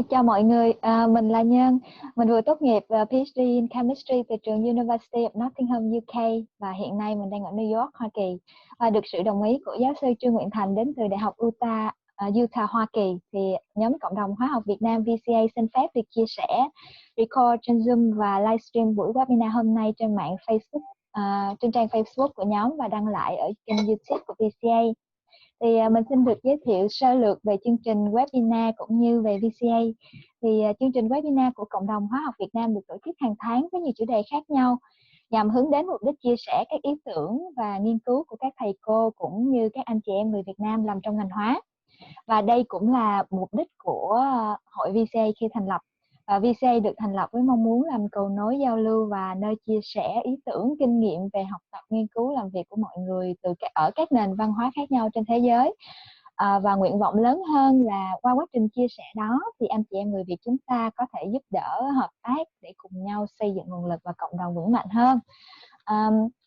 Chào mọi người, mình là Nhân. Mình vừa tốt nghiệp PhD in Chemistry từ trường University of Nottingham, UK và hiện nay mình đang ở New York, Hoa Kỳ. Và được sự đồng ý của giáo sư Trương Nguyện Thành đến từ Đại học Utah, Hoa Kỳ, thì nhóm cộng đồng hóa học Việt Nam VCA xin phép được chia sẻ, record trên Zoom và livestream buổi webinar hôm nay trên mạng Facebook, trên trang Facebook của nhóm và đăng lại ở kênh YouTube của VCA. Thì mình xin được giới thiệu sơ lược về chương trình webinar cũng như về VCA. Thì chương trình webinar của cộng đồng hóa học Việt Nam được tổ chức hàng tháng với nhiều chủ đề khác nhau, nhằm hướng đến mục đích chia sẻ các ý tưởng và nghiên cứu của các thầy cô cũng như các anh chị em người Việt Nam làm trong ngành hóa. Và đây cũng là mục đích của hội VCA khi thành lập. Và VCA được thành lập với mong muốn làm cầu nối giao lưu và nơi chia sẻ ý tưởng, kinh nghiệm về học tập, nghiên cứu, làm việc của mọi người ở các nền văn hóa khác nhau trên thế giới. Và nguyện vọng lớn hơn là qua quá trình chia sẻ đó thì anh chị em người Việt chúng ta có thể giúp đỡ, hợp tác để cùng nhau xây dựng nguồn lực và cộng đồng vững mạnh hơn.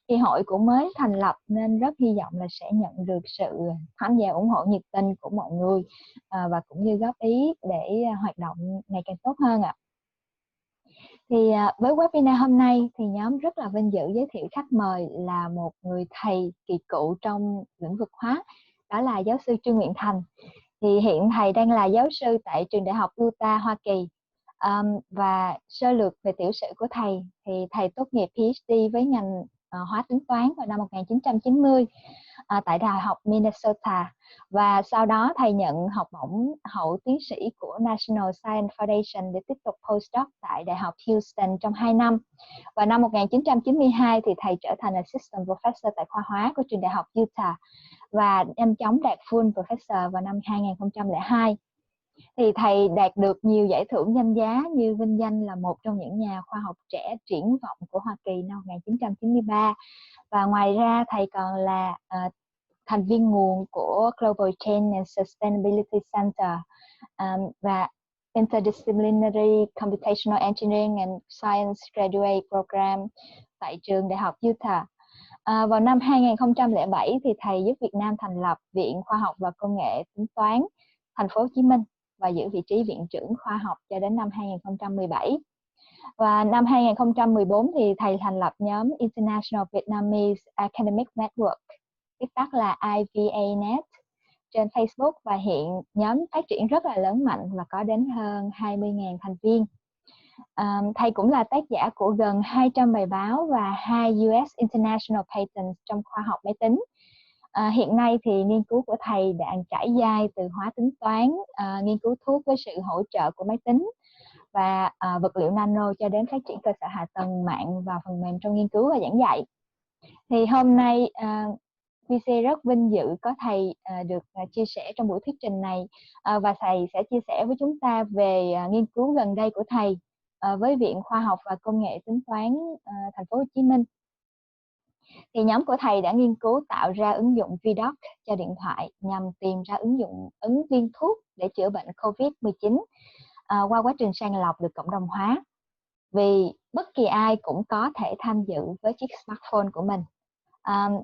Thì hội cũng mới thành lập nên rất hy vọng là sẽ nhận được sự tham gia ủng hộ nhiệt tình của mọi người và cũng như góp ý để hoạt động ngày càng tốt hơn ạ. Thì với webinar hôm nay thì nhóm rất là vinh dự giới thiệu khách mời là một người thầy kỳ cựu trong lĩnh vực hóa, đó là giáo sư Trương Nguyện Thành. Thì hiện thầy đang là giáo sư tại trường Đại học Utah, Hoa Kỳ. Và sơ lược về tiểu sử của thầy thì thầy tốt nghiệp PhD với ngành hóa tính toán vào năm 1990 tại Đại học Minnesota, và sau đó thầy nhận học bổng hậu tiến sĩ của National Science Foundation để tiếp tục postdoc tại Đại học Houston trong 2 năm. Và năm 1992 thì thầy trở thành Assistant Professor tại khoa hóa của trường Đại học Utah và nhanh chóng đạt Full Professor vào năm 2002. Thì thầy đạt được nhiều giải thưởng danh giá như vinh danh là một trong những nhà khoa học trẻ triển vọng của Hoa Kỳ năm 1993. Và ngoài ra thầy còn là thành viên nguồn của Global Change and Sustainability Center và Interdisciplinary Computational Engineering and Science Graduate Program tại trường Đại học Utah. Vào năm 2007 thì thầy giúp Việt Nam thành lập Viện Khoa học và Công nghệ Tính toán Thành phố Hồ Chí Minh và giữ vị trí viện trưởng khoa học cho đến năm 2017. Và năm 2014 thì thầy thành lập nhóm International Vietnamese Academic Network, viết tắt là IVANet, trên Facebook, và hiện nhóm phát triển rất là lớn mạnh và có đến hơn 20.000 thành viên. Thầy cũng là tác giả của gần 200 bài báo và 2 US International Patents trong khoa học máy tính. Hiện nay thì nghiên cứu của thầy đang trải dài từ hóa tính toán, nghiên cứu thuốc với sự hỗ trợ của máy tính và vật liệu nano cho đến phát triển cơ sở hạ tầng mạng và phần mềm trong nghiên cứu và giảng dạy. Thì hôm nay VC rất vinh dự có thầy được chia sẻ trong buổi thuyết trình này, và thầy sẽ chia sẻ với chúng ta về nghiên cứu gần đây của thầy với Viện Khoa học và Công nghệ Tính toán Thành phố Hồ Chí Minh. Thì nhóm của thầy đã nghiên cứu tạo ra ứng dụng ViDok cho điện thoại nhằm tìm ra ứng viên thuốc để chữa bệnh COVID-19 qua quá trình sàng lọc được cộng đồng hóa. Vì bất kỳ ai cũng có thể tham dự với chiếc smartphone của mình.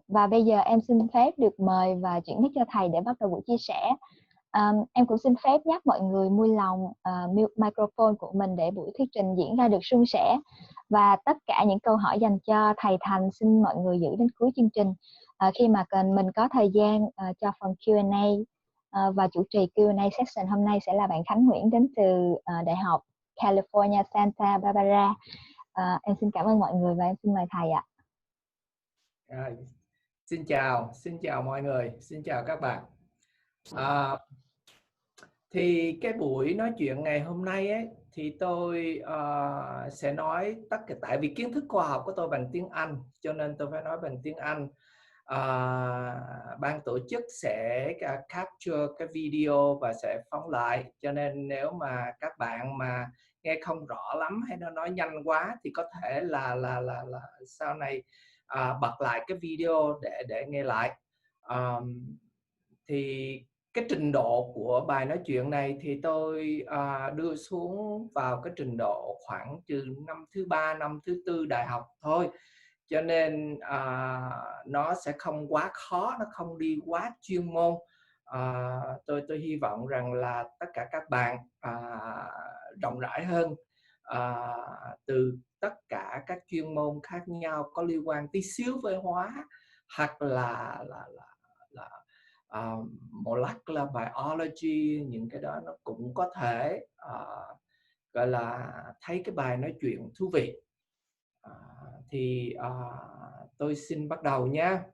Và bây giờ em xin phép được mời và chuyển mic cho thầy để bắt đầu buổi chia sẻ. Em cũng xin phép nhắc mọi người vui lòng mute microphone của mình để buổi thuyết trình diễn ra được suôn sẻ. Và tất cả những câu hỏi dành cho thầy Thành xin mọi người giữ đến cuối chương trình. Khi mà mình có thời gian cho phần Q&A, và chủ trì Q&A session hôm nay sẽ là bạn Khánh Nguyễn đến từ Đại học California Santa Barbara. Em xin cảm ơn mọi người và em xin mời thầy ạ. Xin chào mọi người, xin chào các bạn. Thì cái buổi nói chuyện ngày hôm nay ấy, thì tôi sẽ nói tất cả, tại vì kiến thức khoa học của tôi bằng tiếng Anh cho nên tôi phải nói bằng tiếng Anh. Ban tổ chức sẽ capture cái video và sẽ phóng lại, cho nên nếu mà các bạn mà nghe không rõ lắm hay nó nói nhanh quá thì có thể là sau này bật lại cái video để nghe lại. Thì cái trình độ của bài nói chuyện này thì tôi đưa xuống vào cái trình độ khoảng từ năm thứ 3, năm thứ 4 đại học thôi, cho nên nó sẽ không quá khó, nó không đi quá chuyên môn. tôi hy vọng rằng là tất cả các bạn rộng rãi hơn từ tất cả các chuyên môn khác nhau có liên quan tí xíu với hóa, hoặc là molecular biology, những cái đó nó cũng có thể gọi là thấy cái bài nói chuyện thú vị. Thì tôi xin bắt đầu nha.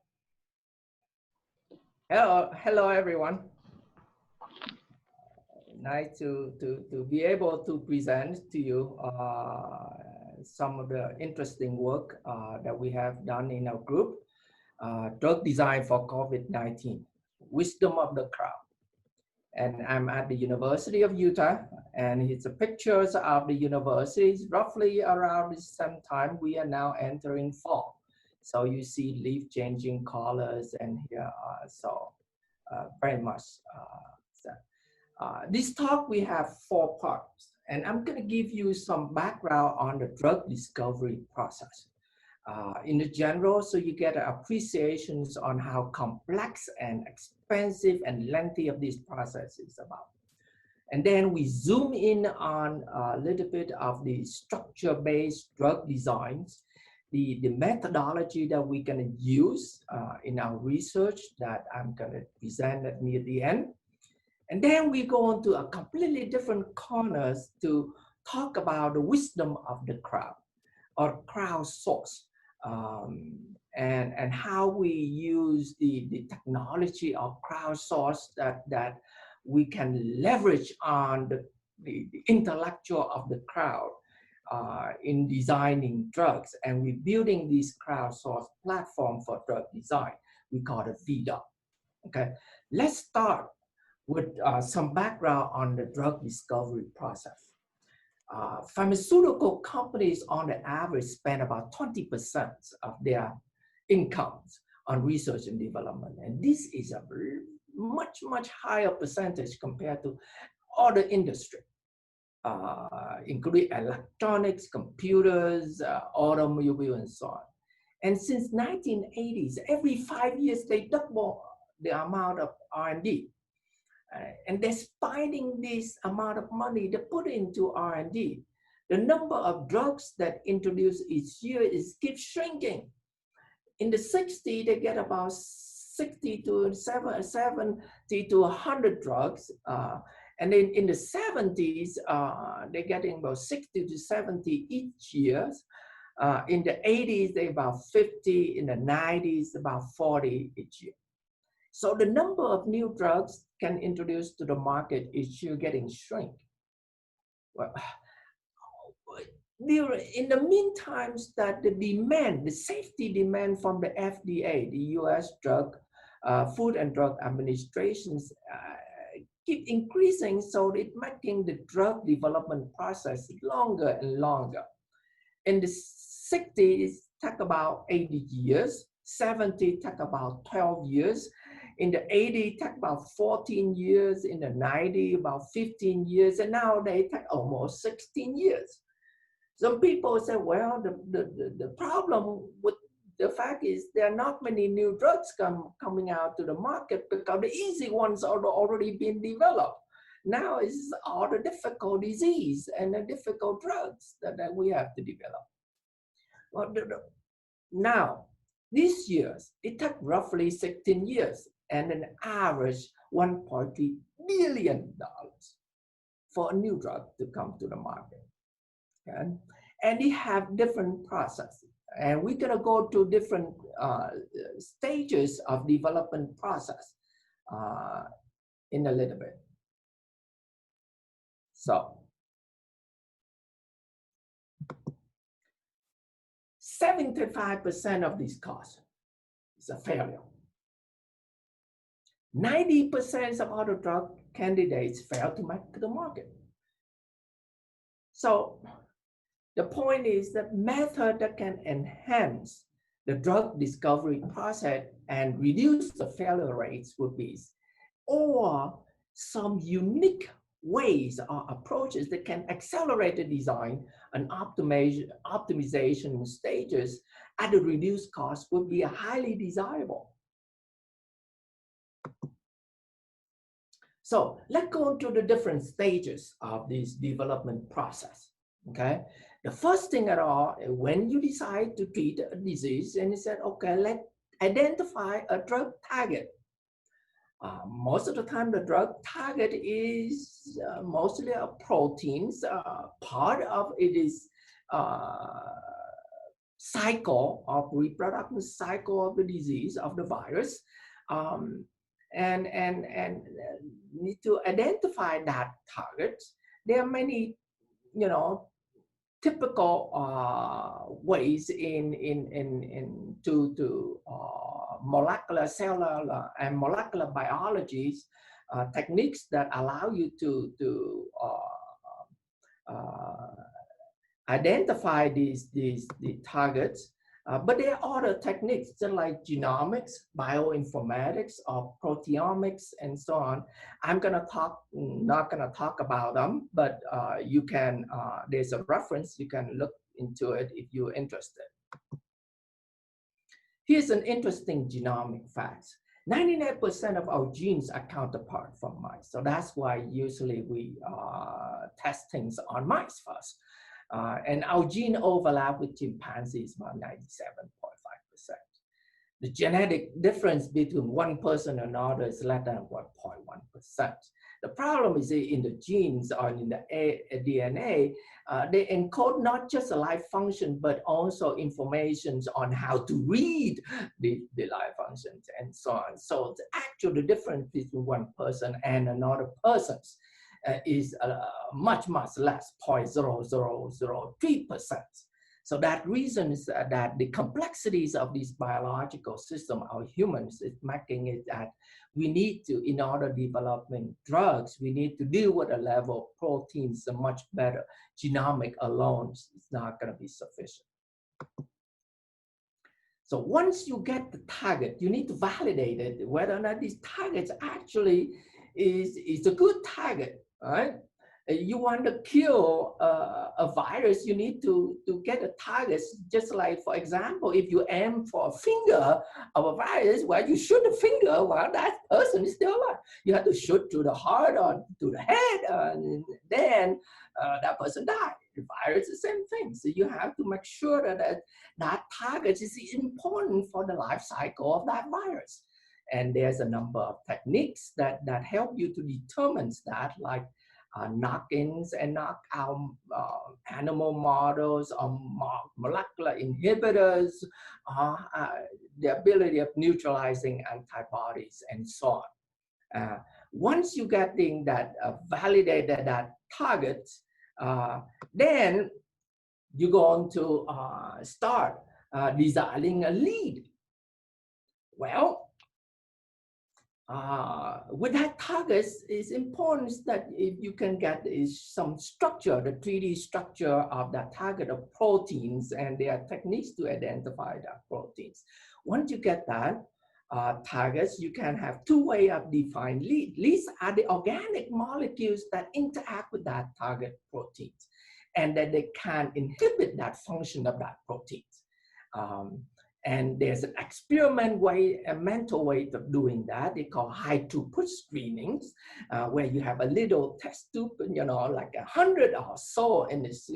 Hello everyone. Nice to be able to present to you some of the interesting work that we have done in our group. Drug design for COVID-19, wisdom of the crowd. And I'm at the University of Utah, and it's the pictures of the universities roughly around the same time. We are now entering fall. So you see leaf changing colors, and here very much this talk we have 4 parts, and I'm going to give you some background on the drug discovery process in the general, so you get appreciations on how complex and expensive and lengthy of this process is about. And then we zoom in on a little bit of the structure-based drug designs, the methodology that we're going to use in our research that I'm going to present near the end. And then we go on to a completely different corners to talk about the wisdom of the crowd or crowdsource, and how we use the technology of crowdsource that we can leverage on the intellectual of the crowd in designing drugs. And we're building this crowdsource platform for drug design. We call it ViDok. Okay, let's start with some background on the drug discovery process. Pharmaceutical companies on the average spend about 20% of their incomes on research and development. And this is a much higher percentage compared to other industry, including electronics, computers, automobile, and so on. And since 1980s, every 5 years, they double the amount of R&D. And despite this amount of money they put into R&D, the number of drugs that introduced each year keeps shrinking. In the 60s, they get about 60 to 70 to 100 drugs. And then in the 70s, they're getting about 60 to 70 each year. In the 80s, they're about 50. In the 90s, about 40 each year. So the number of new drugs can introduce to the market each year getting shrink. Well, in the meantime, that the demand, the safety demand from the FDA, the U.S. Food and Drug Administrations, keep increasing, so it's making the drug development process longer and longer. In the 60s, talk about 80 years, 70 talk about 12 years. In the 80s, take about 14 years. In the 90s, about 15 years. And now they take almost 16 years. Some people say, well, the problem with the fact is there are not many new drugs coming out to the market because the easy ones are already been developed. Now it's all the difficult disease and the difficult drugs that we have to develop. Well, now, these years, it took roughly 16 years and an average $1.3 billion for a new drug to come to the market. Okay? And they have different processes. And we're going to go to different stages of development process in a little bit. So, 75% of these costs is a failure. 90% of other drug candidates fail to make the market. So the point is that method that can enhance the drug discovery process and reduce the failure rates would be, or some unique ways or approaches that can accelerate the design and optimization stages at a reduced cost would be highly desirable. So let's go into the different stages of this development process. Okay, the first thing at all, when you decide to treat a disease, and you said, okay, let's identify a drug target. Most of the time, the drug target is mostly a proteins. Part of it is cycle of reproductive cycle of the disease of the virus, and need to identify that target. There are many, typical ways to molecular, cellular, and molecular biologies techniques that allow you to identify these targets. But there are other techniques like genomics, bioinformatics, or proteomics, and so on. I'm not gonna talk about them, but you can. There's a reference. You can look into it if you're interested. Here's an interesting genomic fact. 99% of our genes are counterpart from mice. So that's why usually we test things on mice first. And our gene overlap with chimpanzees is about 97.5%. The genetic difference between one person and another is less than 1.1%. The problem is in the genes or in the DNA, they encode not just a life function, but also information on how to read the life functions and so on. So the difference between one person and another person is much less, 0.0003%. So that reason is that the complexities of this biological system, our humans, is making it that we need to, in order developing drugs, we need to deal with a level of proteins much better. Genomic alone is not going to be sufficient. So once you get the target, you need to validate it, whether or not these targets actually is a good target, right? You want to kill a virus, you need to get a target. Just like, for example, if you aim for a finger of a virus, well, you shoot the finger, well, that person is still alive. You have to shoot to the heart or to the head, and then that person dies. The virus is the same thing. So you have to make sure that target is important for the life cycle of that virus. And there's a number of techniques that help you to determine that, like knock-ins and knock-out animal models or molecular inhibitors, the ability of neutralizing antibodies, and so on. Once you getting that validated that target, then you go on to start designing a lead. Well, with that target, it's important that if you can get some structure, the 3D structure of that target of proteins, and there are techniques to identify that proteins. Once you get that targets, you can have two ways of defining leads. Leads are the organic molecules that interact with that target proteins, and that they can inhibit that function of that proteins. And there's an experiment way, a mental way of doing that. They call high-throughput screenings, where you have a little test tube, like 100 or so in this,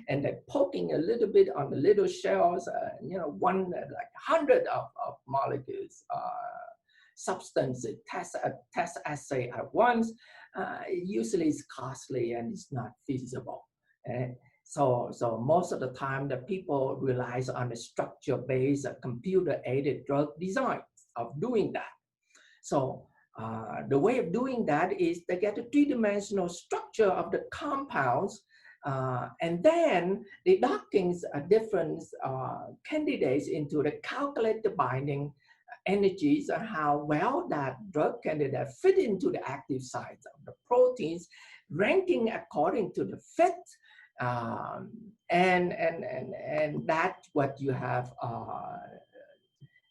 and they're poking a little bit on the little shells, one like 100 of molecules, substances, test assay at once. Usually it's costly and it's not feasible. So most of the time, the people relies on the structure-based computer-aided drug design of doing that. So the way of doing that is they get a three-dimensional structure of the compounds, and then they docking different candidates into the calculated binding energies and how well that drug candidate fit into the active sites of the proteins, ranking according to the fit. And that's what you have,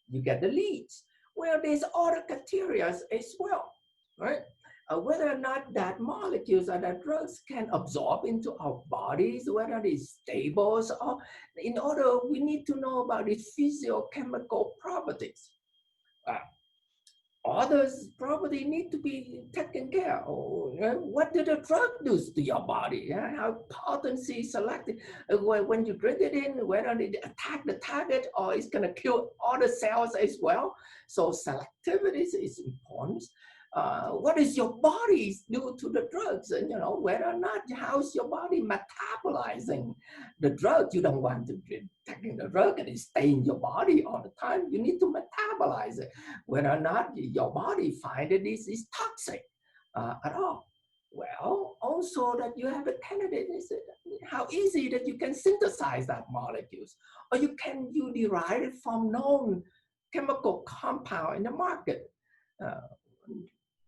you get the leads. Well, there's other criteria as well, right? Whether or not that molecules or that drugs can absorb into our bodies, whether it's stable, or in order, we need to know about its physiochemical properties. others probably need to be taken care of. What did the drug do to your body? How potency selected, when you drink it in, whether it attack the target or it's going to kill all the cells as well. So selectivity is important. What is your body do to the drugs? And whether or not, how's your body metabolizing the drug? You don't want to take the drug and it stay in your body all the time. You need to metabolize it. Whether or not your body find it is toxic at all. Well, also that you have a candidate is how easy that you can synthesize that molecules, or you derive it from known chemical compound in the market.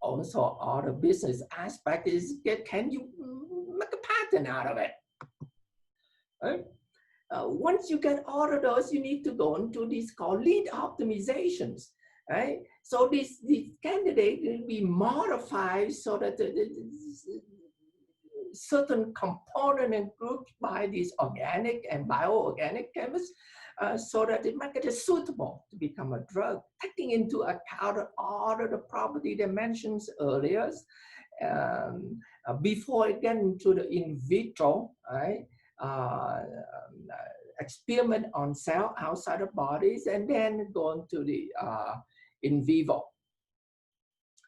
Also, all the business aspect is can you make a patent out of it? Right? Once you get all of those, you need to go into these called lead optimizations. Right? So this candidate will be modified so that certain component and groups by these organic and bioorganic chemists, so that it make it suitable to become a drug, taking into account all of the property dimensions earlier, before it get into the in vitro, right? Experiment on cell outside of bodies, and then go into the in vivo.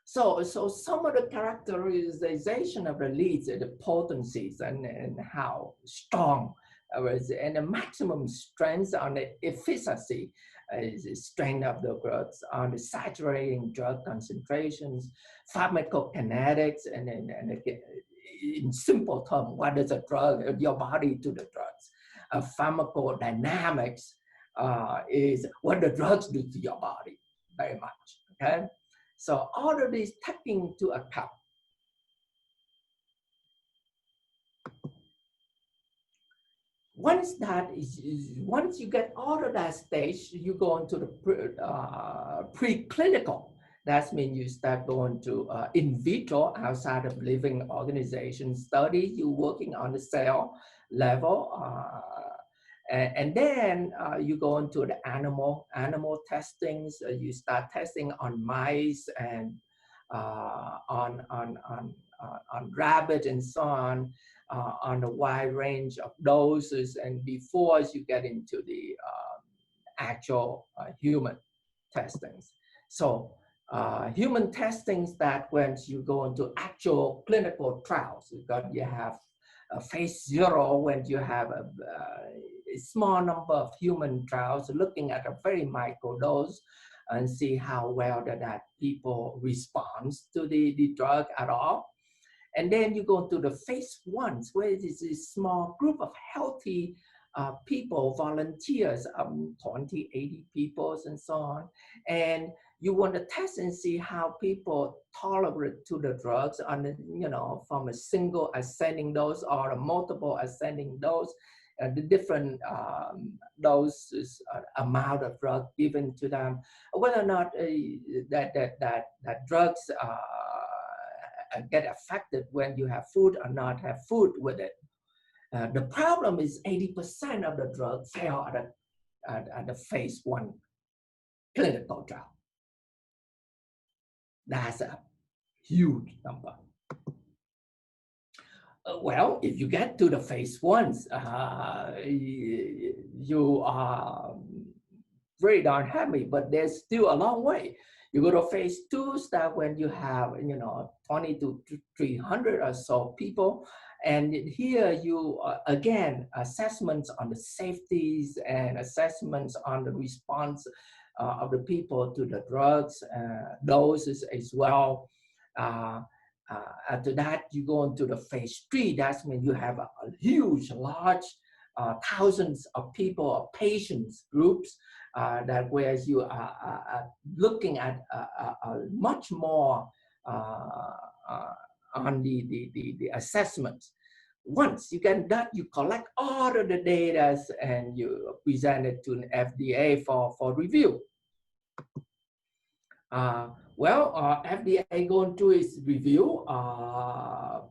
So some of the characterization of the leads, the potencies and how strong, and the maximum strength on the efficacy, is the strength of the drugs, on the saturating drug concentrations, pharmacokinetics, and in simple terms, what is a drug, your body to the drugs. Pharmacodynamics is what the drugs do to your body, very much, okay? So all of these taking into account. Once you get all of that stage, you go into the preclinical. That means you start going to in vitro, outside of living organization study. You're working on the cell level. And then you go into the animal testings. You start testing on mice and on rabbit and so on a wide range of doses, and before you get into the actual human testings. So human testings, that when you go into actual clinical trials, because you have phase 0 when you have a small number of human trials looking at a very micro dose and see how well that people respond to the drug at all. And then you go to the phase 1, where it is a small group of healthy people, volunteers, 20, 80 people and so on. And you want to test and see how people tolerate to the drugs on the, from a single ascending dose or a multiple ascending dose, the different doses, amount of drug given to them, whether or not that drugs get affected when you have food or not have food with it. The problem is 80% of the drugs fail at the phase 1 clinical trial. That's a huge number. Well, if you get to the phase 1s, you are very darn happy, but there's still a long way. You go to phase 2s, that when you have 20 to 300 or so people, and here you again assessments on the safeties and assessments on the response of the people to the drugs, doses as well. After that, you go into the phase 3. That's when you have a huge, large, thousands of people, of patients groups, that whereas you are looking at much more on the assessments. Once you get that, you collect all of the data and you present it to an FDA for review. FDA going through its review,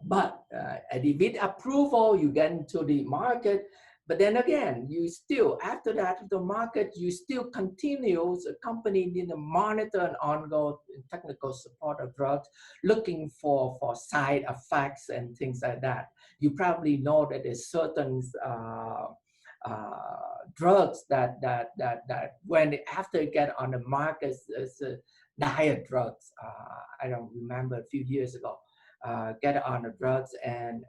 but with approval, you get into the market. But then again, you still, after that, the market, you still continues, the company need to monitor and ongoing technical support of drugs, looking for side effects and things like that. You probably know that there's certain drugs that when after it get on the market, it's diet drugs. I don't remember, a few years ago. Get on the drugs and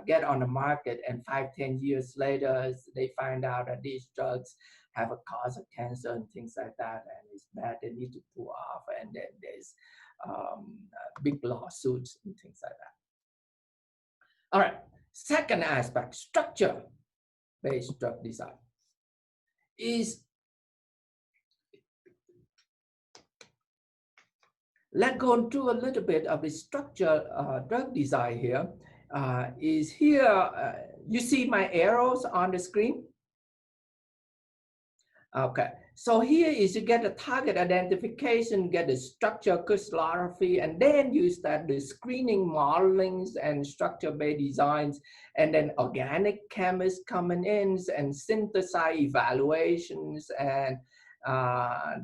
get on the market, and 5-10 years later they find out that these drugs have a cause of cancer and things like that, and it's bad, they need to pull off, and then there's big lawsuits and things like that. All right, second aspect, structure-based drug design is, let's go into a little bit of the structure drug design here. Is here, you see my arrows on the screen? Okay, so here is you get the target identification, get the structure crystallography, and then you start the screening, modelings, and structure-based designs, and then organic chemists coming in and synthesize evaluations, and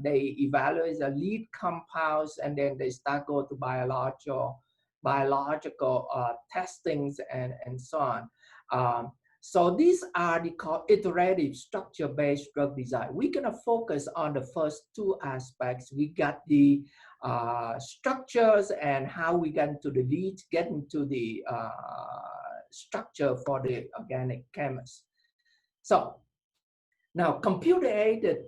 they evaluate the lead compounds, and then they start go to biological testings and so on. So these are the called iterative structure-based drug design. We're gonna focus on the first two aspects. We got the structures and how we get into the leads, get into the structure for the organic chemists. So now, computer-aided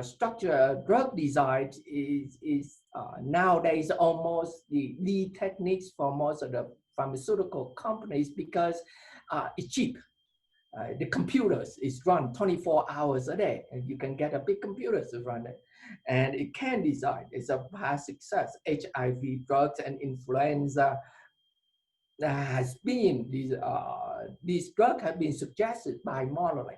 structure drug design is nowadays almost the lead techniques for most of the pharmaceutical companies, because it's cheap. The computers is run 24 hours a day, and you can get a big computer to run it, and it can design. It's a past success. HIV drugs and influenza has been these drugs have been suggested by modeling.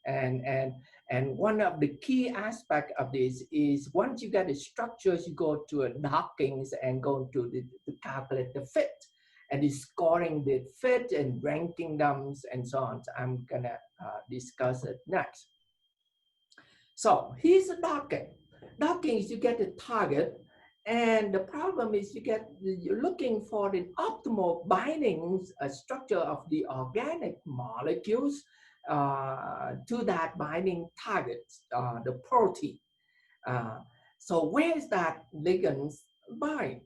And one of the key aspects of this is, once you get the structures, you go to a dockings and go to calculate the fit, and it's scoring the fit and ranking them and so on. So I'm gonna discuss it next. So here's the docking. Docking is you get the target, and the problem is you're looking for the optimal binding structure of the organic molecules to that binding target, the protein. So where is that ligand bind?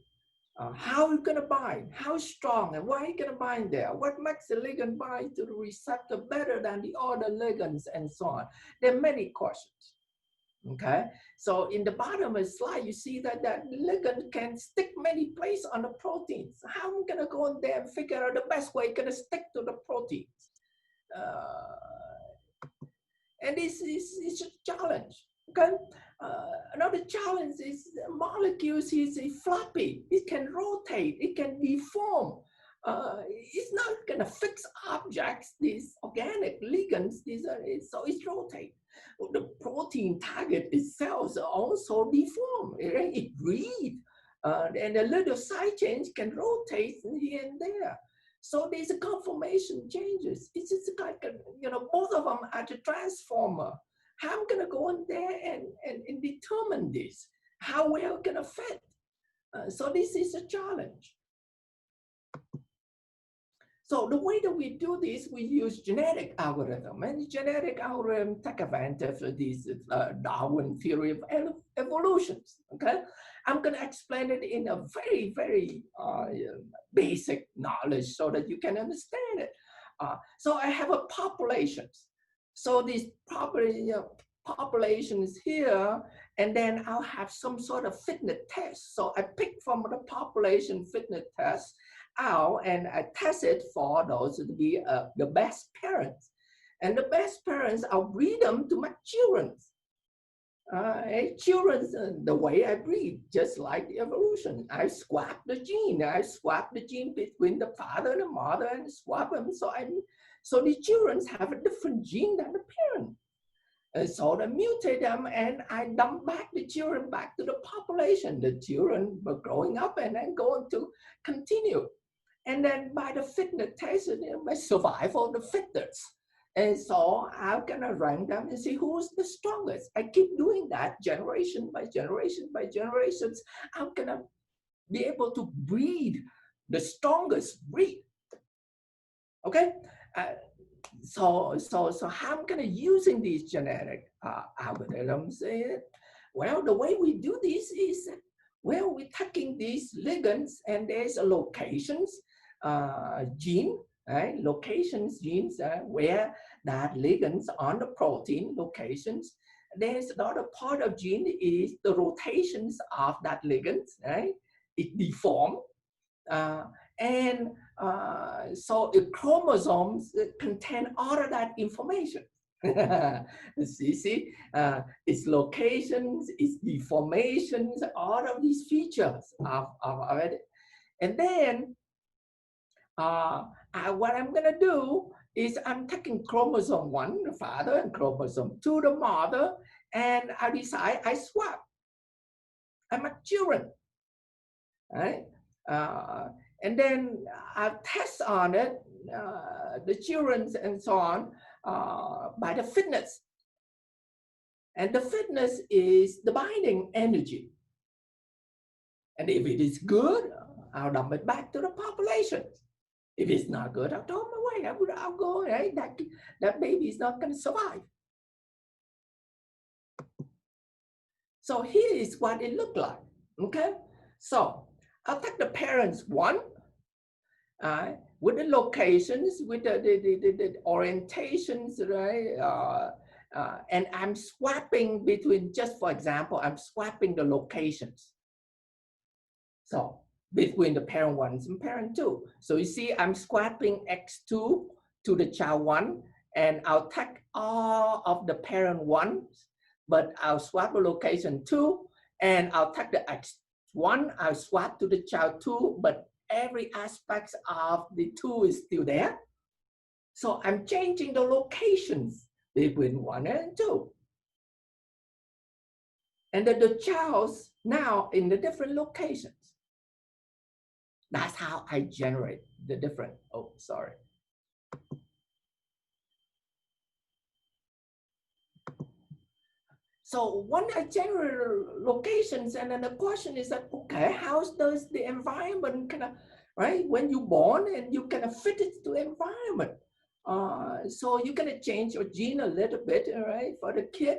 How are you going to bind? How strong, and why are you going to bind there? What makes the ligand bind to the receptor better than the other ligands, and so on? There are many questions. Okay, so in the bottom of the slide, you see that ligand can stick many places on the proteins. How am I going to go in there and figure out the best way going to stick to the proteins? And this is a challenge. Okay, another challenge is molecules is floppy. It can rotate. It can deform. It's not going to fix objects. These organic ligands, so it's rotate. The protein target itself also deform. It read, and a little side change can rotate here and there. So there's a conformation changes. It's just like both of them are the transformer. How I'm gonna go in there and determine this? How well gonna fit? So this is a challenge. So the way that we do this, we use genetic algorithm, and the genetic algorithm take advantage of this Darwin theory of evolutions. Okay, I'm going to explain it in a very, very basic knowledge so that you can understand it. So I have a populations. So these populations here, and then I'll have some sort of fitness test. So I pick from the population fitness test out, and I test it for those to be the best parents. And the best parents, I'll breed them to my children. Children, the way I breed, just like the evolution. I swap the gene. I swap the gene between the father and the mother and swap them. So the children have a different gene than the parent. So I mutate them, and I dump back the children back to the population. The children were growing up and then going to continue. and then by the fitness test, by survival of the fittest. And so I'm gonna rank them and see who's the strongest. I keep doing that generation by generation by generations. I'm gonna be able to breed the strongest breed. Okay, so how I'm gonna using these genetic algorithms? Well, the way we do this is, well, we're taking these ligands and there's a locations gene, right? Locations genes where that ligands on the protein locations. There's another part of gene is the rotations of that ligands, right? It deformed. So the chromosomes contain all of that information. see, its locations, its deformations, all of these features of it. And then what I'm gonna do is I'm taking chromosome 1, the father, and chromosome 2, the mother, and I decide I swap. I'm a children, right? And then I test on it, the children and so on, by the fitness. And the fitness is the binding energy. And if it is good, I'll dump it back to the population. If it's not good, I'll throw them away. I'll go, right? That baby is not going to survive. So here is what it looked like, okay? So I'll take the parents 1, with the locations, with the orientations, right? And I'm swapping between, just for example, I'm swapping the locations. So between the parent 1 and parent 2. So you see, I'm swapping X2 to the child 1, and I'll take all of the parent 1, but I'll swap the location 2, and I'll take the X1, I'll swap to the child 2, but every aspect of the 2 is still there. So I'm changing the locations between 1 and 2. And then the child's now in the different locations. That's how I generate the different, oh, sorry. So when I generate locations, and then the question is that, okay, how does the environment kind of, right? When you're born and you kind of fit it to the environment. So you're gonna change your gene a little bit, right? For the kid,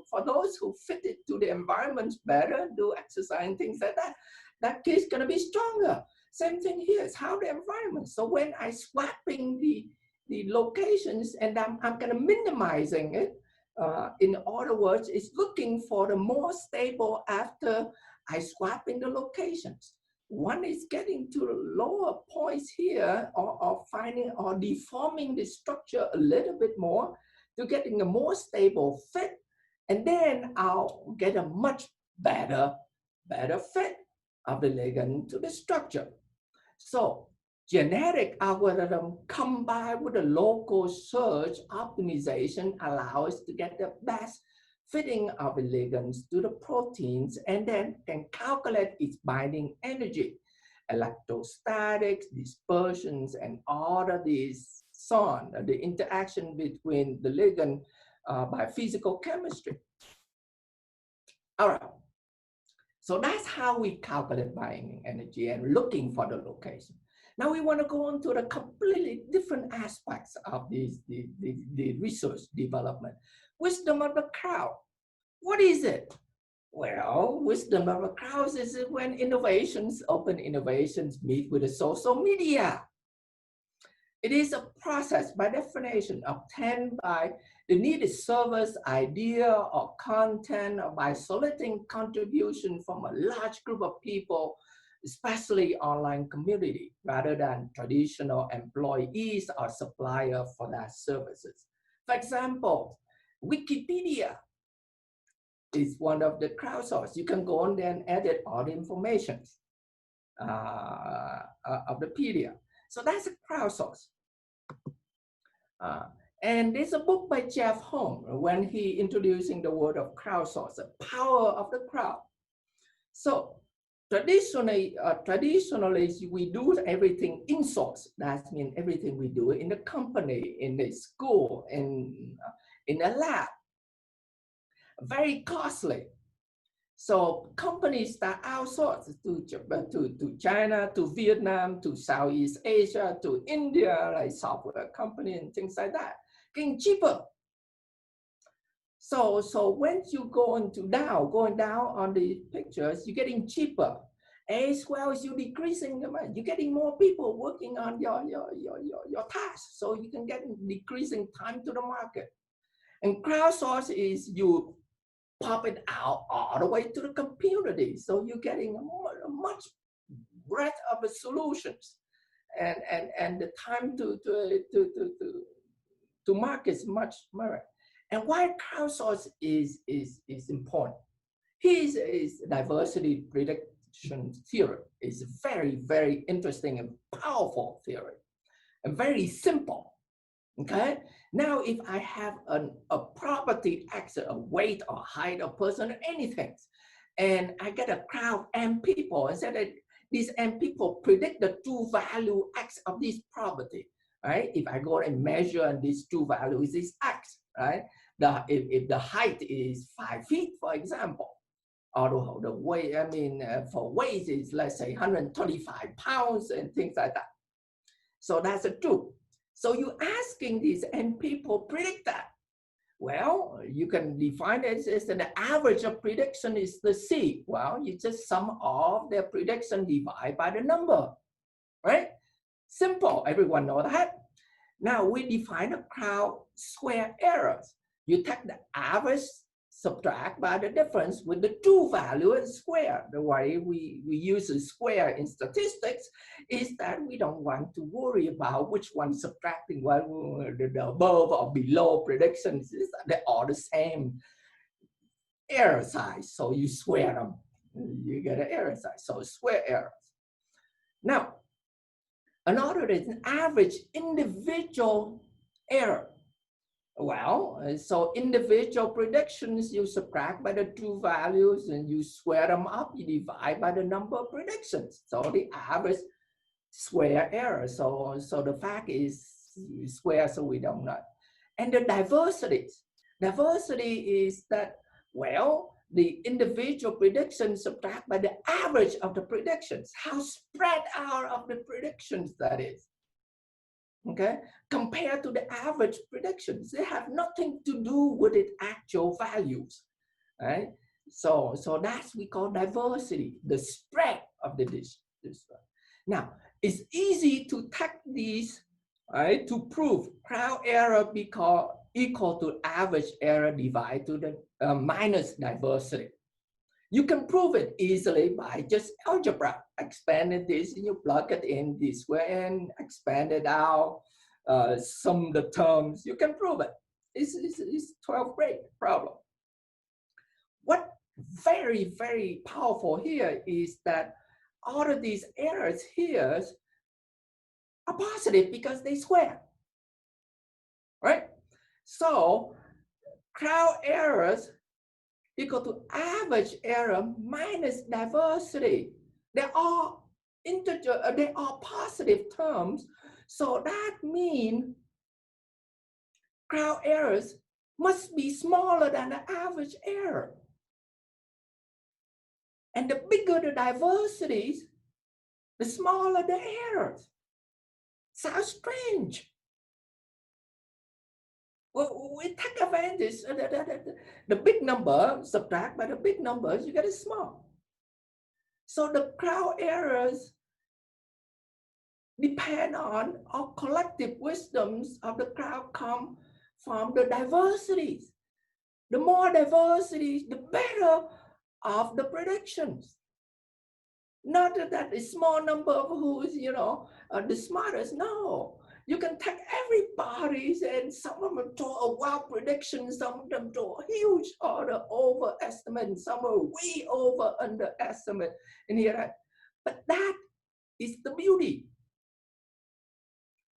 for those who fit it to the environment better, do exercise and things like that, that kid's gonna be stronger. Same thing here, it's how the environment. So when I swapping the locations and I'm kind of minimizing it, in other words, it's looking for the more stable after I swap in the locations. One is getting to the lower points here, or finding or deforming the structure a little bit more to getting a more stable fit, and then I'll get a much better fit of the ligand to the structure. So genetic algorithm combined with a local search optimization allow us to get the best fitting of the ligands to the proteins, and then can calculate its binding energy, electrostatics, dispersions, and all of these, so on, the interaction between the ligand by physical chemistry. All right. So that's how we calculate binding energy and looking for the location. Now we want to go on to the completely different aspects of the research development. Wisdom of the crowd. What is it? Well, wisdom of the crowd is when innovations, open innovations meet with the social media. It is a process by definition obtained by the needed service, idea, or content, or by soliciting contribution from a large group of people, especially online community, rather than traditional employees or supplier for their services. For example, Wikipedia is one of the crowdsource. You can go on there and edit all the information of the pedia. So that's a crowdsource. And there's a book by Jeff Holmes when he introducing the word of crowdsource, the power of the crowd. So traditionally we do everything in source. That means everything we do in the company, in the school, in a lab. Very costly. So companies that outsource to China, to Vietnam, to Southeast Asia, to India, like software company and things like that, getting cheaper. So when you going down on the pictures, you're getting cheaper. As well as you decreasing the amount, you're getting more people working on your tasks, so you can get decreasing time to the market. And crowdsource is you pop it out all the way to the community, so you're getting a much breadth of the solutions, and the time to market is much more. And why crowdsource is important? His diversity prediction theory is very, very interesting and powerful theory, and very simple. Okay. Now, if I have a property X, a weight or height of person or anything, and I get a crowd M people and say that these M people predict the true value X of this property, right? If I go and measure and this true value is X, right? If the height is 5 feet, for example, or the weight, I mean, for weight is, let's say, 125 pounds and things like that. So that's the truth. So you're asking these and people predict that. Well, you can define it as the average of prediction is the C. Well, you just sum of their prediction divide by the number, right? Simple, everyone know that. Now we define a crowd square errors. You take the average, subtract by the difference with the true value and square. The way we use a square in statistics is that we don't want to worry about which one subtracting the above or below predictions. They're all the same error size. So you square them, you get an error size. So square errors. Now, another is an average individual error. Well, so individual predictions, you subtract by the true values and you square them up, you divide by the number of predictions. So the average square error. So the fact is square, so we don't know. And the diversities. Diversity is that, well, the individual predictions subtract by the average of the predictions. How spread out of the predictions that is. Okay, compared to the average predictions, they have nothing to do with its actual values, right? So that's we call diversity, the spread of the this. Now, it's easy to take these, right, to prove crowd error because equal to average error divided to the minus diversity. You can prove it easily by just algebra. Expanded this, and you plug it in this way and expand it out, sum the terms. You can prove it. It's 12th grade problem. What very, very powerful here is that all of these errors here are positive because they square, right? So crowd errors equal to average error minus diversity. They are integer, they are positive terms. So that means crowd errors must be smaller than the average error. And the bigger the diversities, the smaller the errors. Sounds strange. Well, we take advantage of the big number, subtract by the big numbers, you get it small. So the crowd errors depend on our collective wisdoms of the crowd come from the diversities. The more diversity, the better of the predictions. Not that a small number of who's, the smartest, no. You can take everybody and some of them draw a wild prediction, some of them draw a huge order overestimate, some are way over underestimate. And here, but that is the beauty.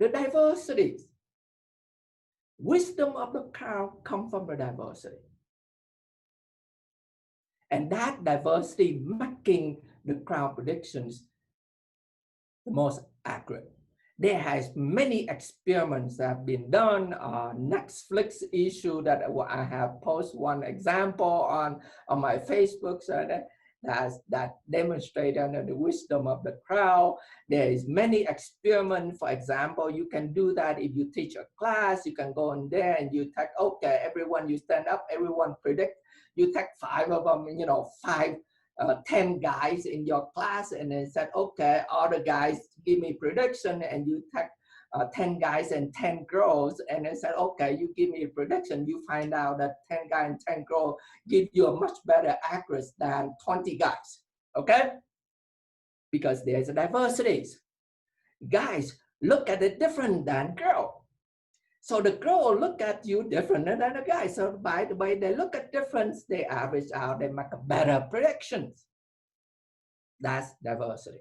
The diversities. Wisdom of the crowd come from the diversity. And that diversity making the crowd predictions the most accurate. There has many experiments that have been done. Netflix issue that I have posted one example on my Facebook, so that demonstrated the wisdom of the crowd. There is many experiments. For example, you can do that if you teach a class. You can go in there and you take, okay, everyone, you stand up, everyone predict. You take 5 of them, 10 guys in your class, and then said, okay, all the guys give me prediction, and you take 10 guys and 10 girls, and then said, okay, you give me a prediction. You find out that 10 guys and 10 girls give you a much better accuracy than 20 guys, okay? Because there's a diversity. Guys look at it different than girl. So the girl look at you different than the guy. So by the way they look at difference, they average out, they make a better predictions. That's diversity.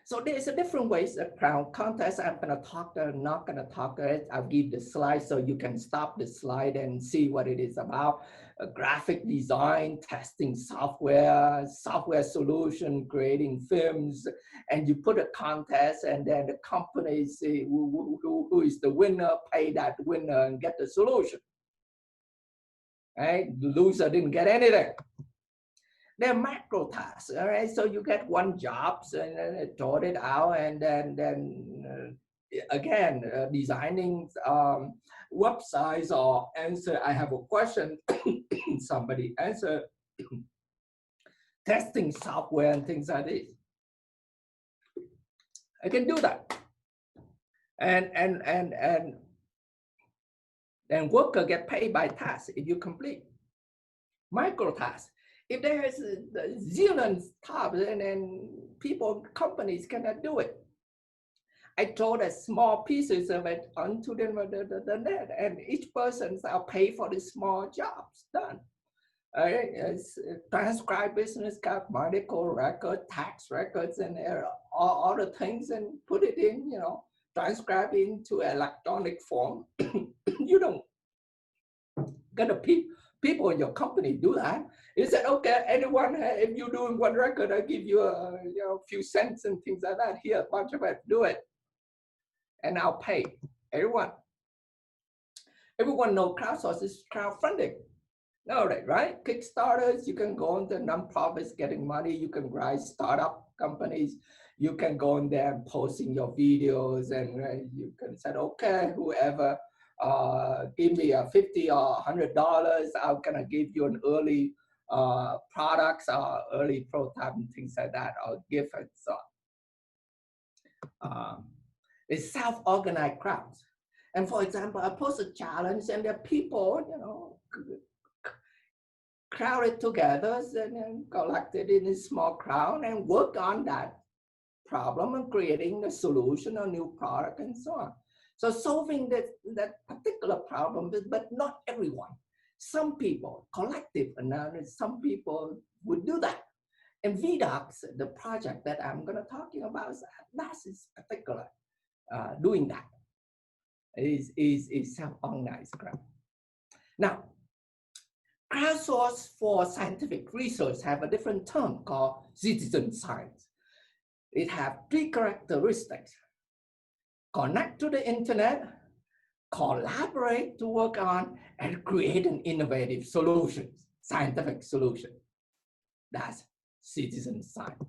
So there's a different ways of crowd contest. I'm gonna talk, not gonna talk it. I'll give the slide so you can stop the slide and see what it is about. Graphic design, testing software, software solution, creating films, and you put a contest, and then the company say who is the winner, pay that winner and get the solution. Right? The loser didn't get anything. They're macro tasks, all right? So you get one job and then sort it out, and then again, designing websites or answer, I have a question, somebody answer, testing software and things like this. I can do that. And worker get paid by task if you complete. Micro tasks. If there is zillion tasks, and then people, companies cannot do it. I throw the small pieces of it onto the net, and each person will pay for the small jobs done. Transcribe business card, medical record, tax records, and all the things, and put it in, transcribe into electronic form. You don't get the people in your company do that. He said, okay, anyone, if you're doing one record, I give you a few cents and things like that. Here, a bunch of it, do it. And I'll pay everyone. Everyone knows crowdsourcing is crowdfunding. Know that, right? Kickstarters, you can go into nonprofits getting money. You can rise startup companies. You can go in there and posting your videos, and you can say, okay, whoever, give me a $50 or $100. I'm gonna give you an early products or early prototype and things like that, or gift and so on. It's self-organized crowds. And for example, I post a challenge, and the people, crowded together and collected in a small crowd and work on that problem and creating a solution, a new product, and so on. So solving that particular problem, but not everyone. Some people, collective analysis, some people would do that. And ViDok, the project that I'm going to talking about, is particular doing that. Is self-organized crowd. Now, crowdsource for scientific research have a different term called citizen science. It has 3 characteristics: connect to the internet, collaborate to work on, and create an innovative solution, scientific solution. That's citizen science.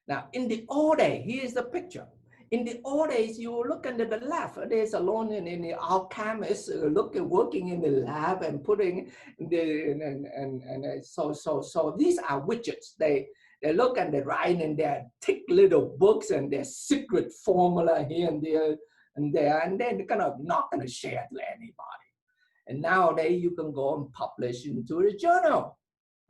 Now, in the old days, here's the picture. In the old days, you look under the left, there's alone in the alchemist working in the lab and putting so these are widgets. They look and they write in their thick little books and their secret formula here and there, and then they're kind of not going to share to anybody. And nowadays you can go and publish into the journal,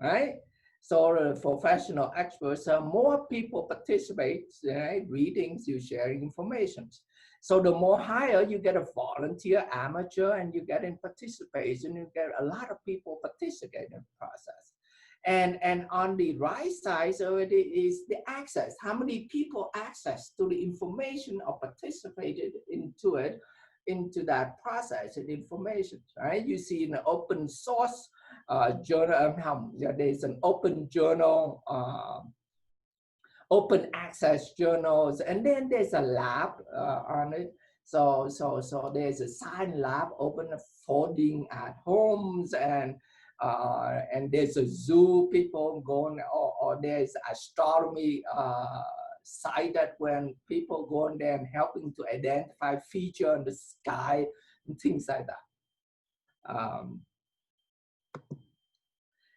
right? So professional experts, more people participate, right? Readings, you sharing information. So the more higher you get a volunteer, amateur, and you get in participation, you get a lot of people participate in the process. And on the right side, so it is the access. How many people access to the information or participated into it into that process and information, right? You see in the open source journal, there's an open journal, open access journals, and then there's a lab on it. So there's a science lab open folding at homes, and there's a zoo people going, or there's astronomy site that when people go in there and helping to identify feature in the sky and things like that.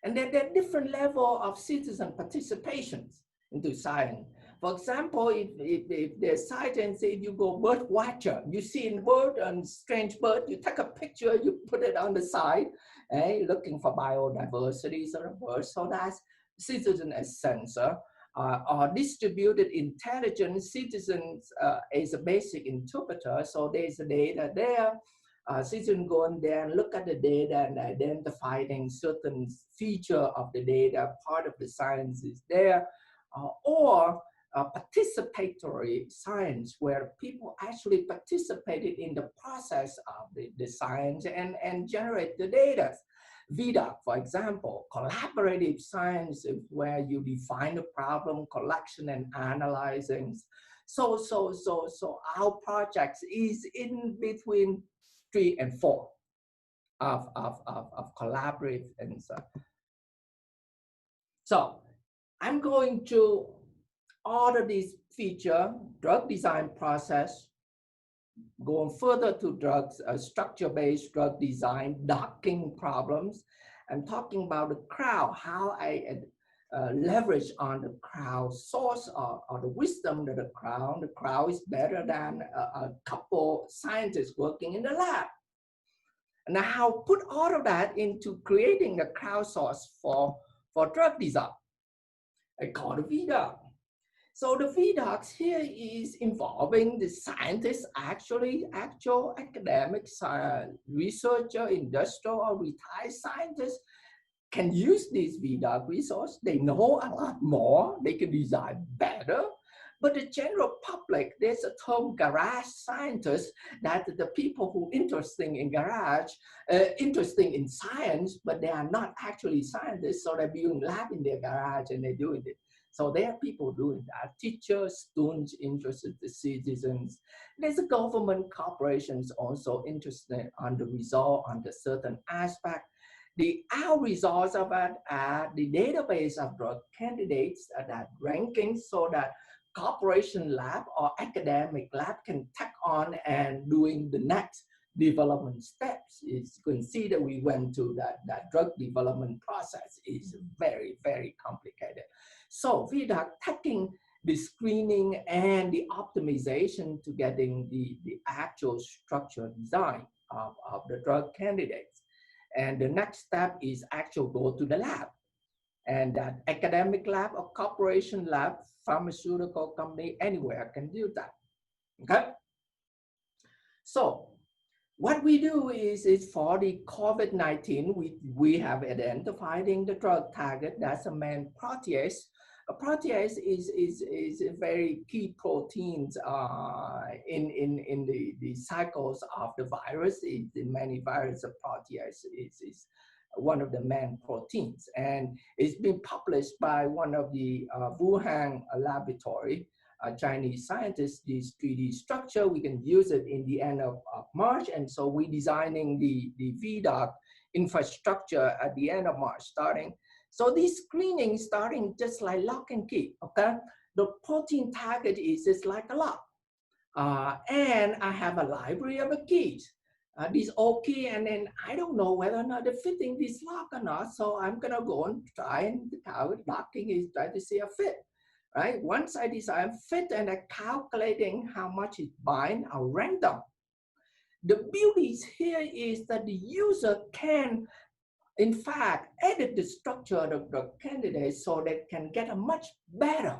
And then there are different level of citizen participations into science. For example, if there's science, if you go bird watcher, you see a bird and strange bird, you take a picture, you put it on the side, looking for biodiversity of the bird. So that's citizen as sensor. Or distributed intelligence, citizens is a basic interpreter. So there's the data there. Citizens go in there and look at the data and identifying certain feature of the data. Part of the science is there. Or participatory science, where people actually participated in the process of the science and generate the data. ViDok, for example, collaborative science is where you define the problem, collection and analyzing. So our project is in between 3 and 4 of collaborative and so. So I'm going to order this feature, drug design process, going further to drugs, structure-based drug design, docking problems. I'm talking about the crowd, how I leverage on the crowd source or the wisdom of the crowd is better than a couple scientists working in the lab. And how put all of that into creating the crowd source for drug design. I call it ViDok. So the ViDoks here is involving the scientists, actual academic researcher, industrial or retired scientists can use this ViDok resource. They know a lot more, they can design better. But the general public, there's a term garage scientists, that the people who interested in garage, interested in science, but they are not actually scientists, so they're building lab in their garage and they're doing it. So there are people doing that, teachers, students, interested citizens. There's a government corporations also interested on the result on the certain aspect. Our results of that are the database of drug candidates that ranking so that corporation lab or academic lab can take on and doing the next development steps. You can see that we went to that drug development process is very, very complicated. So ViDok taking the screening and the optimization to getting the actual structure design of the drug candidates. And the next step is actually go to the lab. And that academic lab or corporation lab, pharmaceutical company, anywhere can do that, okay? So what we do is for the COVID-19, we have identified in the drug target, that's a main protease. A protease is a very key proteins in the cycles of the virus. In many viruses, protease is one of the main proteins, and it's been published by one of the Wuhan laboratory, Chinese scientists, this 3D structure. We can use it in the end of March, and so we're designing the ViDok infrastructure at the end of March starting. So this screening starting just like lock and key, okay? The protein target is just like a lock. And I have a library of the keys. These all key, and then I don't know whether or not they're fitting this lock or not. So I'm gonna go and try, and the target locking is try to see a fit, right? Once I decide fit and I'm calculating how much it bind, I'll random. The beauty here is that the user can, in fact, edit the structure of the candidate so they can get a much better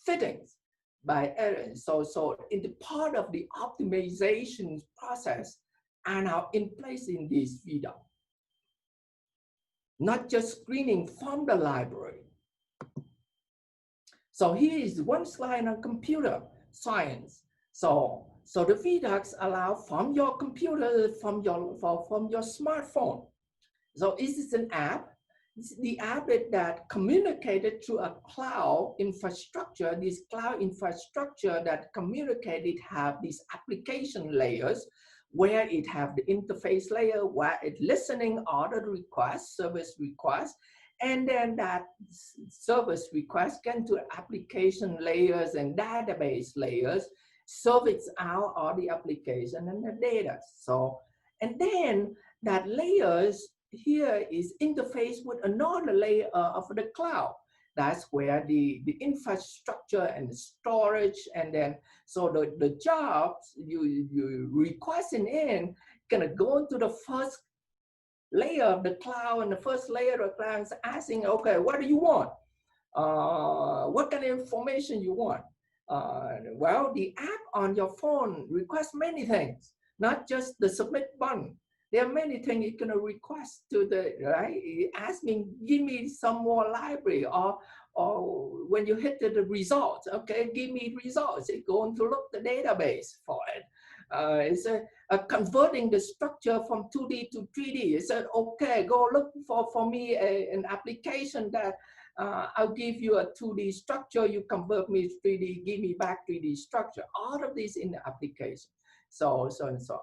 fittings by edit. So in the part of the optimization process are now in place in this ViDok. Not just screening from the library. So here is one slide on computer science. So So the ViDoks allow from your computer, from your smartphone. So this is an app. This is the app that communicated through a cloud infrastructure. This cloud infrastructure that communicated have these application layers where it have the interface layer where it listening order requests, service requests, and then that service request can to application layers and database layers, service out all the application and the data. So, and then that layers here is interface with another layer of the cloud. That's where the infrastructure and the storage, and then so the jobs you requesting in gonna go into the first layer of the cloud, and the first layer of the cloud is asking, okay, what do you want? What kind of information you want? Well, the app on your phone requests many things, not just the submit button. There are many things you're gonna request to the, right? Ask me, give me some more library, or when you hit the results, okay, give me results. It's going to look the database for it. It's converting the structure from 2D to 3D. It said, okay, go look for me an application that I'll give you a 2D structure, you convert me to 3D, give me back 3D structure. All of this in the application. So and so.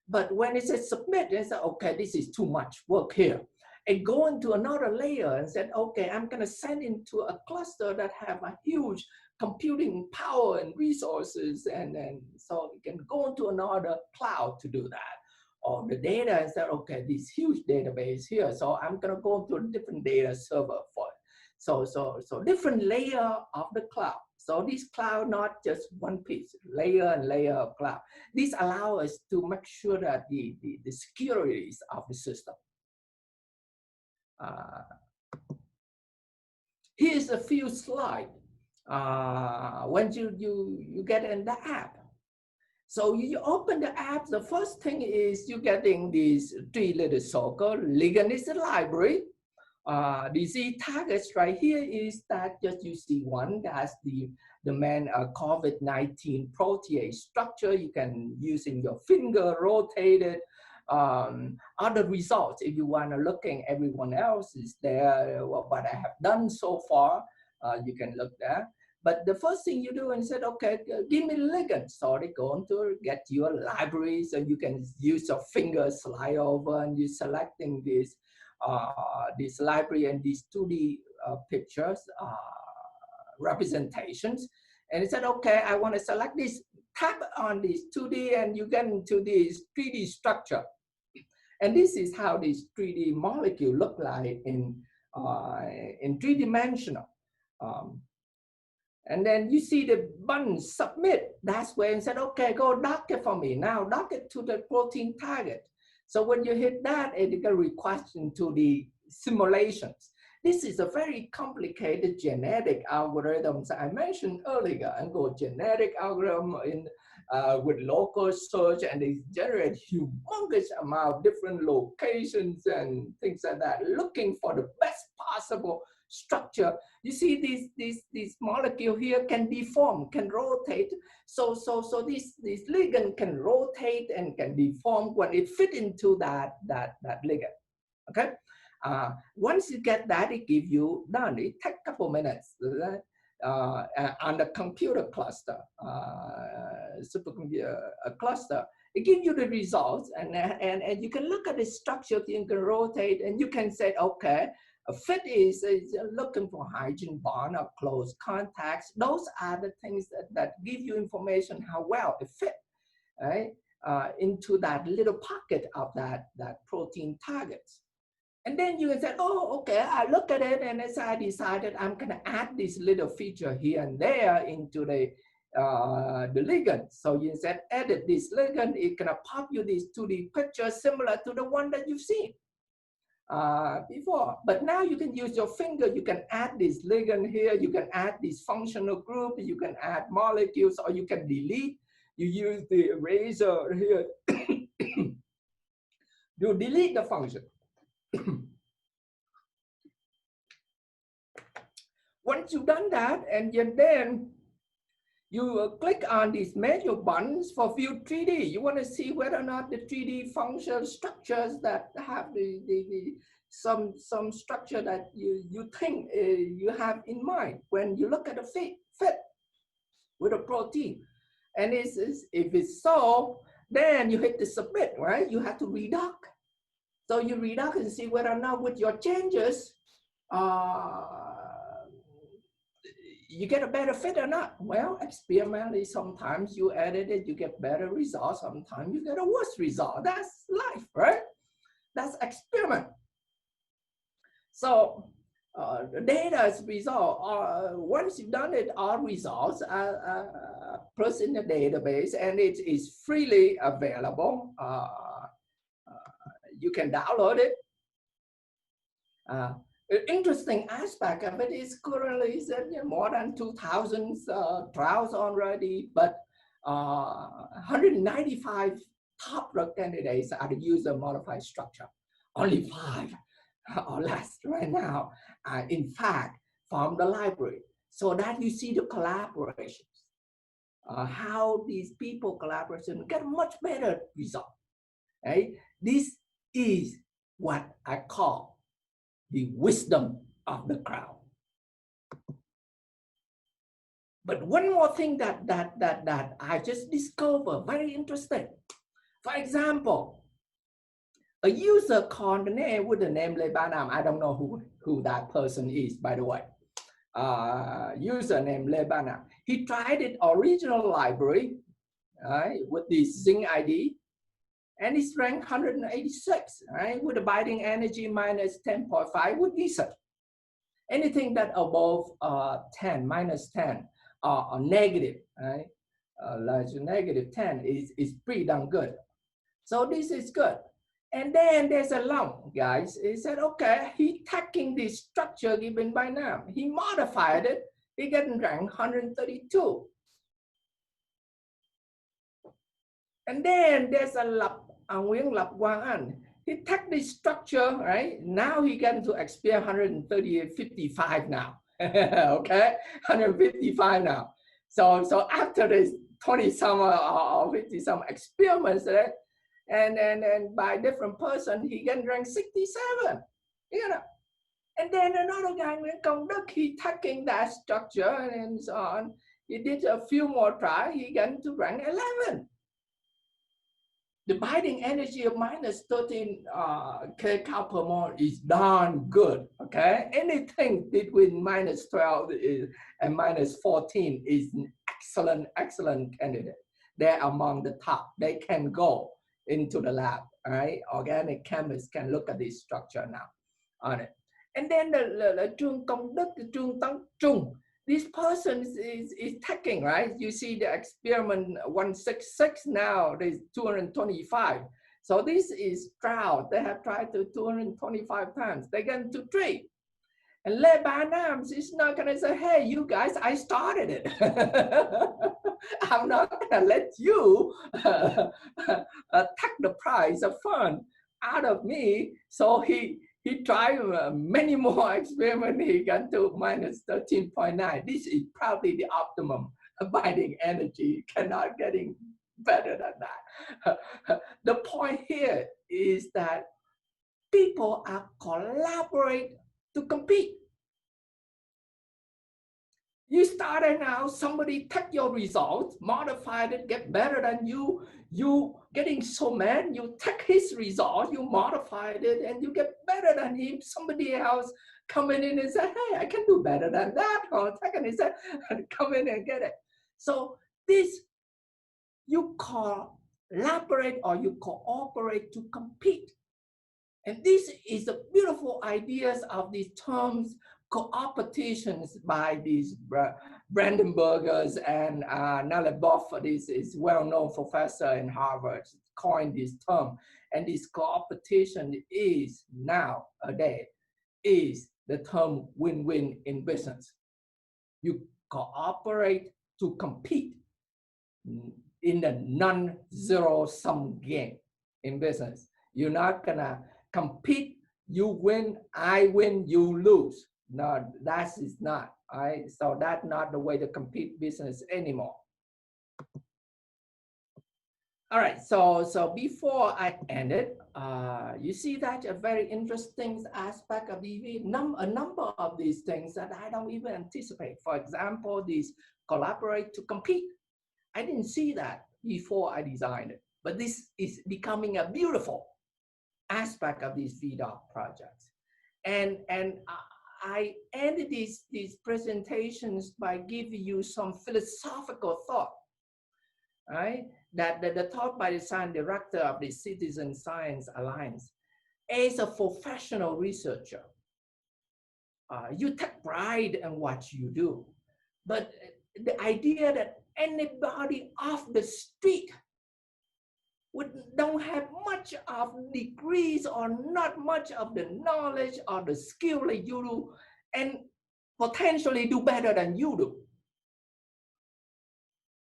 But when it says submit, it says, okay, this is too much work here. And go into another layer and said, okay, I'm gonna send into a cluster that have a huge computing power and resources, and then so you can go into another cloud to do that. Or the data and said, okay, this huge database here, so I'm gonna go into a different data server for it. So different layer of the cloud. So this cloud, not just one piece, layer and layer of cloud. This allows us to make sure that the securities of the system. Here's a few slides when you get in the app. So you open the app, the first thing is you're getting these three little circles. Ligand is the library. The Z targets right here is that just you see one, that's the main COVID-19 protease structure. You can use in your finger, rotate it. Other results, if you want to looking everyone else is there, what I have done so far, you can look there. But the first thing you do and said, okay, give me ligand. So they go to get your library, so you can use your finger, slide over, and you're selecting this library and these 2D pictures, representations. And it said, okay, I want to select this, tap on this 2D, and you get into this 3D structure. And this is how this 3D molecule look like in 3-dimensional. And then you see the button submit. That's where it said, okay, go dock it for me. Now dock it to the protein target. So when you hit that, it can request into the simulations. This is a very complicated genetic algorithms I mentioned earlier, and go genetic algorithm in with local search, and they generate humongous amount of different locations and things like that, looking for the best possible structure. You see this molecule here can deform, can rotate. So this ligand can rotate and can deform when it fit into that ligand. Okay. Once you get that, it gives you done. It takes a couple minutes on the computer cluster, supercomputer cluster. It gives you the results, and you can look at the structure. You can rotate, and you can say, okay, a fit is looking for hydrogen bond or close contacts. Those are the things that give you information how well it fit, right, into that little pocket of that protein targets. And then you can say, oh, okay, I look at it, and as I decided I'm going to add this little feature here and there into the ligand. So you said, edit this ligand, it's going to pop you these 2D pictures similar to the one that you've seen before. But now you can use your finger, you can add this ligand here, you can add this functional group, you can add molecules, or you can delete. You use the eraser here. You delete the function. Once you've done that, and then You click on these menu buttons for view 3D. You want to see whether or not the 3D functional structures that have some structure that you think you have in mind when you look at the fit with a protein. And if it's so, then you hit the submit, right? You have to ViDok. So you ViDok and see whether or not with your changes, you get a better fit or not. Well, experimentally, sometimes you edit it, you get better results. Sometimes you get a worse result. That's life, right? That's experiment. So the data's result, once you've done it, all results are plus in the database, and it is freely available. You can download it. The interesting aspect of it is currently that more than 2,000 trials already, but 195 top drug candidates are the user modified structure. Only 5 or less right now, in fact, from the library. So that you see the collaborations, how these people collaboration get a much better result. Right? This is what I call the wisdom of the crowd. But one more thing that I just discovered, very interesting. For example, a user called the name with the name Lebanam. I don't know who that person is, by the way. User name Lebanam. He tried it original library, right, with the Zinc ID, and it's ranked 186, right, with a binding energy minus 10.5 with decent. Anything that above 10, minus 10, or negative, right, like negative 10 is pretty darn good. So this is good. And then there's a lump, guys. He said, okay, he tagging this structure given by now. He modified it. He got ranked 132. And then there's a lap, Nguyện Lap Quang An. He tagged this structure, right? Now he got to experience 155 now. Okay, 155 now. So after this 20 some or 50 some experiments, right? And by different person, he can rank 67, you know. And then another guy, Nguyễn Công Đức, he tagging that structure and so on. He did a few more tries, he got to rank 11. The binding energy of minus 13 kcal per mole is darn good, okay? Anything between minus 12 and minus 14 is an excellent candidate. They're among the top. They can go into the lab, all right? Organic chemists can look at this structure now on it. And then the Trương Công Đức, the Trương Tăng Trung, this person is tagging, right? You see the experiment 166 now, there's 225. So this is trial. They have tried to 225 times. They get to 3. And Lebanams is not gonna say, hey, you guys, I started it. I'm not gonna let you take the prize of fun out of me. So he tried many more experiments. He got to minus 13.9. This is probably the optimum binding energy. Cannot getting better than that. The point here is that people are collaborate to compete. You started now, somebody took your results, modified it, get better than you. You getting so mad, you take his result, you modified it, and you get better than him. Somebody else coming in and say, hey, I can do better than that. Or second is that, come in and get it. So this, you collaborate or you cooperate to compete. And this is the beautiful ideas of these terms, cooperations by these Brandenburgers and Nalebov. This is well-known professor in Harvard, coined this term. And this cooperation is nowadays is the term win-win in business. You cooperate to compete in the non-zero sum game in business. You're not gonna compete, you win, I win, you lose. No, that is not, all right? So that's not the way to compete business anymore. All right, so before I end it, you see that a very interesting aspect of EV, a number of these things that I don't even anticipate. For example, these collaborate to compete. I didn't see that before I designed it, but this is becoming a beautiful aspect of these ViDok projects. And I ended these presentations by giving you some philosophical thought, right? That the thought by the science director of the Citizen Science Alliance. As a professional researcher, you take pride in what you do, but the idea that anybody off the street don't have much of degrees or not much of the knowledge or the skill that you do, and potentially do better than you do.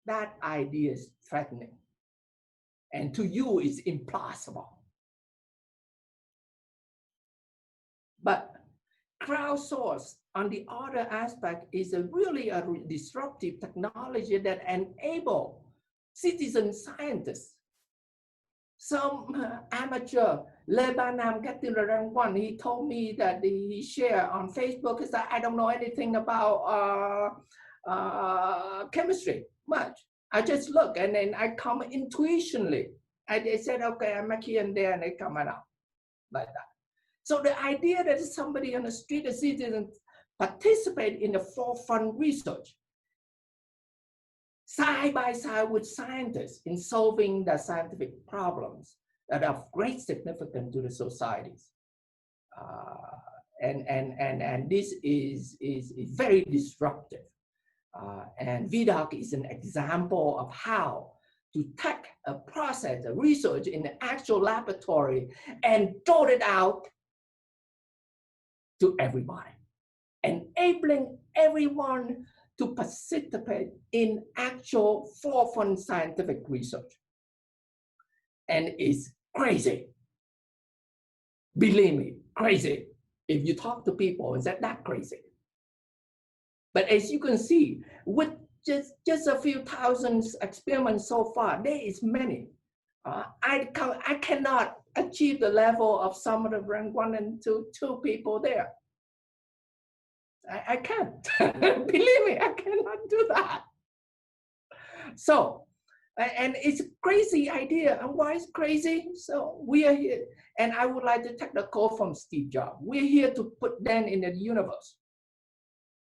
That idea is threatening. And to you, it's impossible. But crowdsource, on the other aspect, is really a disruptive technology that enables citizen scientists. Some amateur, Lebanon getting the rank 1, he told me that he shared on Facebook, he said, I don't know anything about chemistry much. I just look and then I come intuitionally. I said, okay, I'm back here and there, and they come out like that. So the idea that somebody on the street, a citizen, participate in the forefront research, side by side with scientists in solving the scientific problems that are of great significance to the societies. And this is very disruptive. And ViDok is an example of how to take a process, a research in the actual laboratory and throw it out to everybody, enabling everyone to participate in actual forefront scientific research. And it's crazy. Believe me, crazy. If you talk to people, is that crazy? But as you can see, with just a few thousand experiments so far, there is many. I cannot achieve the level of some of the rank 1 and 2 people there. I can't. Believe me, I cannot do that. So, and it's a crazy idea. And why is crazy? So we are here, and I would like to take the quote from Steve Jobs. We're here to put them in the universe.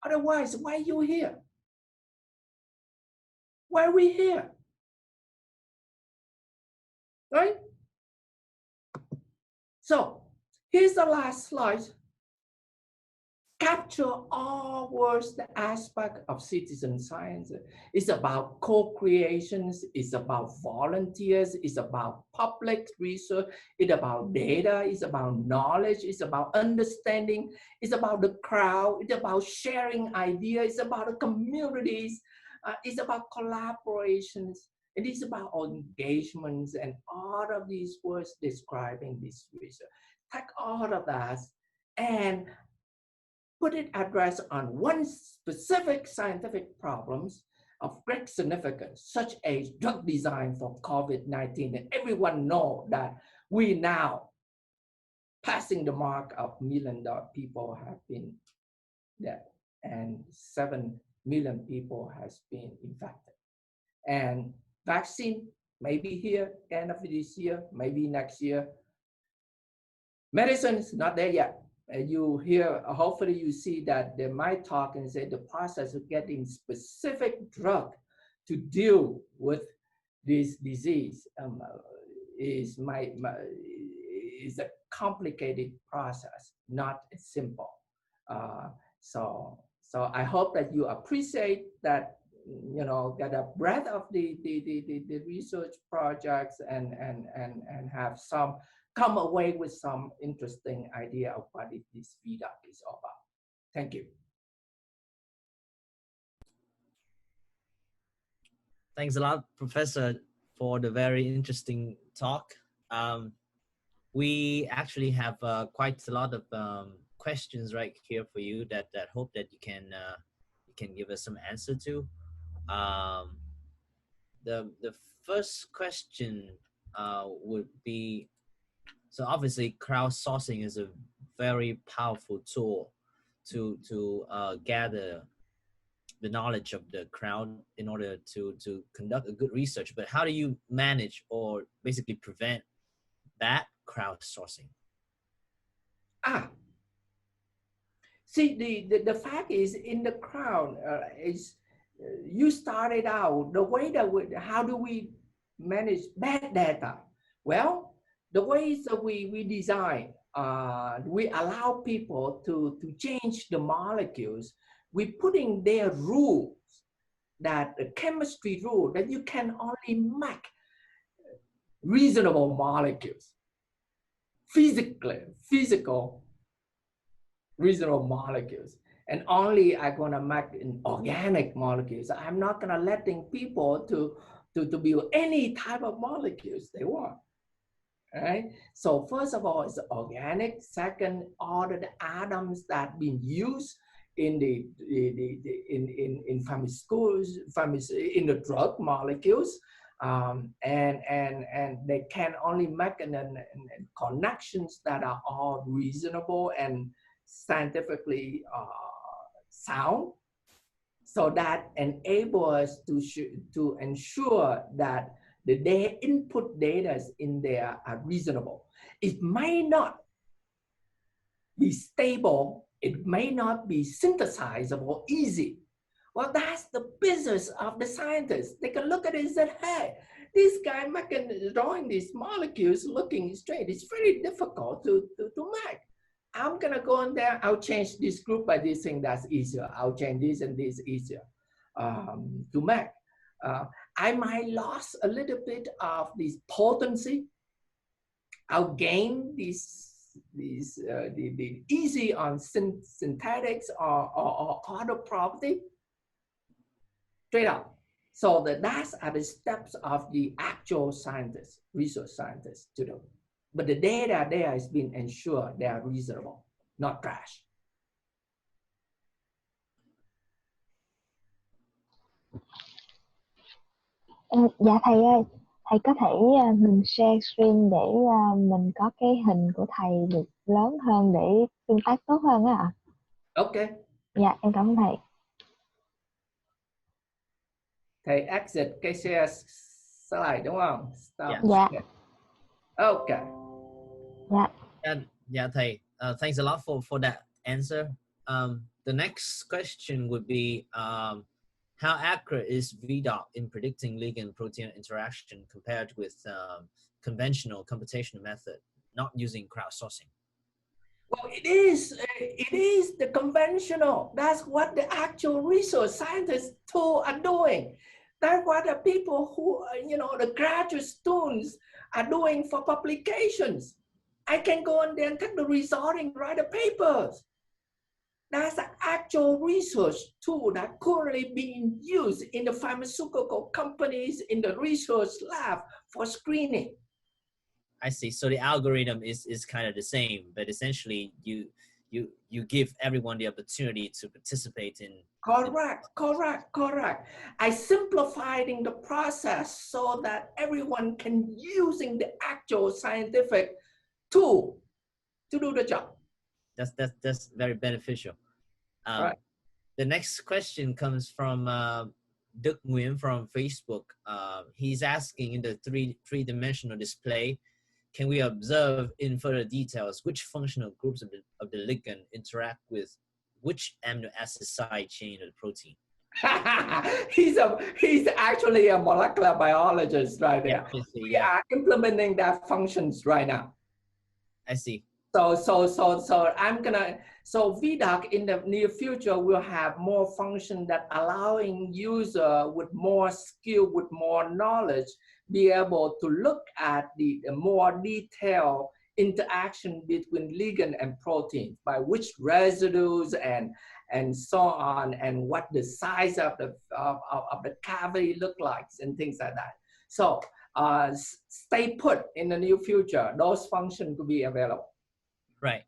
Otherwise, why are you here? Why are we here? Right? So here's the last slide. Capture always the aspect of citizen science. It's about co-creations, it's about volunteers, it's about public research, it's about data, it's about knowledge, it's about understanding, it's about the crowd, it's about sharing ideas, it's about the communities, it's about collaborations, it is about engagements, and all of these words describing this research. Take all of that and put it address on one specific scientific problems of great significance, such as drug design for COVID-19. And everyone knows that we now passing the mark of $1 million people have been dead, and 7 million people has been infected. And vaccine may be here end of this year, maybe next year. Medicine is not there yet. You hear, hopefully you see that they might talk and say the process of getting specific drug to deal with this disease is a complicated process, not simple. So I hope that you appreciate that, you know, get a breadth of the research projects and have some come away with some interesting idea of what this ViDok is all about. Thank you. Thanks a lot, Professor, for the very interesting talk. We actually have quite a lot of questions right here for you that hope that you can give us some answer to. the first question would be, so obviously crowdsourcing is a very powerful tool to gather the knowledge of the crowd in order to conduct a good research. But how do you manage or basically prevent that crowdsourcing? See, the fact is, in the crowd is you started out the way that how do we manage bad data? Well, the ways that we design, we allow people to change the molecules. We putting their rules, that the chemistry rule that you can only make reasonable molecules, physical reasonable molecules, and only I'm gonna make in organic molecules. I'm not gonna letting people to build any type of molecules they want. All right. So first of all, it's organic. Second, all of the atoms that been used in in pharmaceuticals, in the drug molecules, and they can only make connections that are all reasonable and scientifically sound, so that enable us to ensure that the input data in there are reasonable. It may not be stable, it may not be synthesizable easy. Well, that's the business of the scientists. They can look at it and say, hey, this guy drawing these molecules looking straight. It's very difficult to make. I'm gonna go in there, I'll change this group by this thing that's easier. I'll change this and this easier to make. I might lose a little bit of this potency. I'll gain the easy on synthetics or other property. Straight up. So that's are the steps of the actual scientists, research scientists to do. But the data there has been ensured they are reasonable, not trash. Dạ thầy ơi, thầy có thể mình share screen để mình có cái hình của thầy được lớn hơn để tương tác tốt hơn á ạ. Ok. Dạ, em cảm ơn thầy. Thầy exit cái share slide đúng không? Stop. Dạ. Ok. Yeah, thầy. Thanks a lot for that answer. The next question would be, how accurate is ViDok in predicting ligand-protein interaction compared with conventional computational method, not using crowdsourcing? Well, it is the conventional. That's what the actual research scientists are doing. That's what the people who, the graduate students are doing for publications. I can go in there and take the result and write the papers. That's an actual research tool that currently being used in the pharmaceutical companies, in the research lab for screening. I see. So the algorithm is kind of the same, but essentially you give everyone the opportunity to participate in. Correct. I simplified in the process so that everyone can using the actual scientific tool to do the job. That's very beneficial. Right. The next question comes from Nguyện from Facebook. He's asking, in the three-dimensional display, can we observe in further details which functional groups of the ligand interact with which amino acid side chain of the protein? He's actually a molecular biologist right there. Yeah, we are implementing that functions right now. I see. So ViDok in the near future will have more function that allowing user with more skill, with more knowledge, be able to look at the more detailed interaction between ligand and protein, by which residues and so on, and what the size of the cavity look like and things like that. So stay put in the near future, those functions will be available. Right.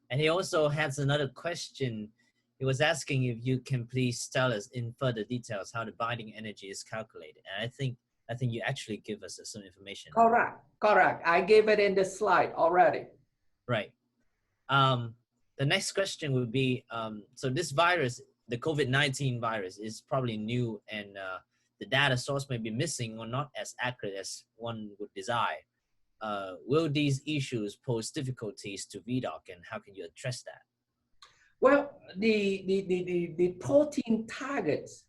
And he also has another question. He was asking if you can please tell us in further details how the binding energy is calculated. And I think I think you actually give us some information. Correct. I gave it in the slide already. Right. The next question would be, so this virus, the COVID-19 virus, is probably new, and the data source may be missing or not as accurate as one would desire. Will these issues pose difficulties to ViDok, and how can you address that? Well, the protein targets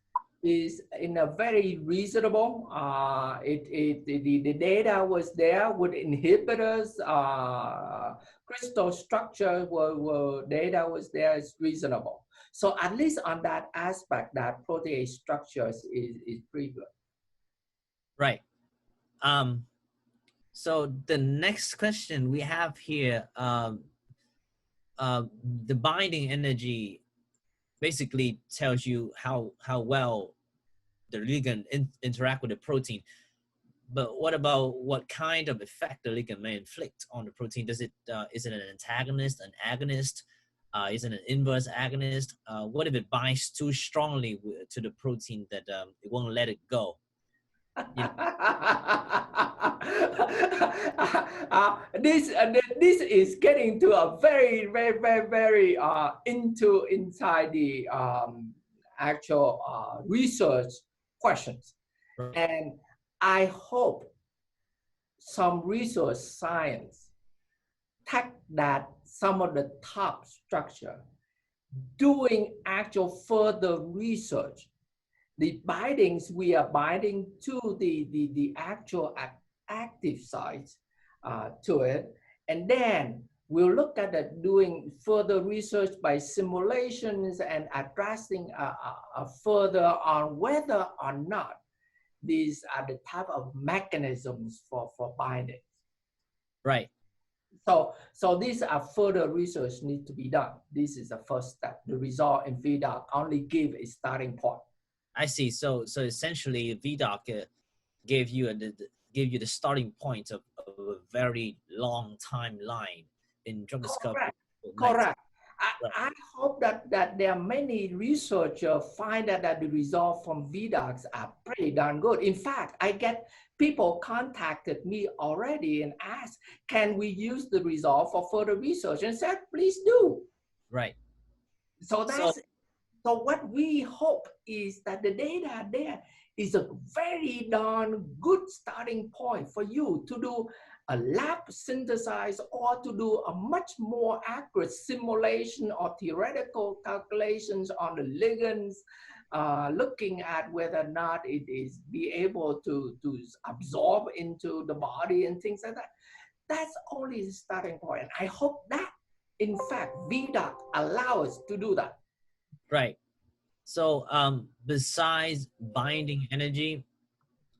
is in a very reasonable. The data was there with inhibitors, crystal structure data was there. It's reasonable. So at least on that aspect, that protease structures is pretty good. Right. So the next question we have here, the binding energy basically tells you how well the ligand interact with the protein. But what about what kind of effect the ligand may inflict on the protein? Does it is it an antagonist, an agonist? Is it an inverse agonist? What if it binds too strongly to the protein that it won't let it go? This is getting to a very inside the actual research questions. Right. And I hope some research science take that some of the top structure doing actual further research. The bindings, we are binding to the actual active sites to it. And then we'll look at it doing further research by simulations and addressing further on whether or not these are the type of mechanisms for binding. Right. So these are further research need to be done. This is the first step. The result in ViDok only give a starting point. I see. So essentially, ViDok gave you the starting point of a very long timeline in drug discovery. Correct. I hope that there are many researchers find that the results from ViDoks are pretty darn good. In fact, I get people contacted me already and asked, can we use the result for further research? And said, please do. Right. So what we hope is that the data there is a very darn good starting point for you to do a lab synthesize or to do a much more accurate simulation or theoretical calculations on the ligands, looking at whether or not it is be able to absorb into the body and things like that. That's only the starting point. And I hope that, in fact, ViDok allows us to do that. Right. So besides binding energy,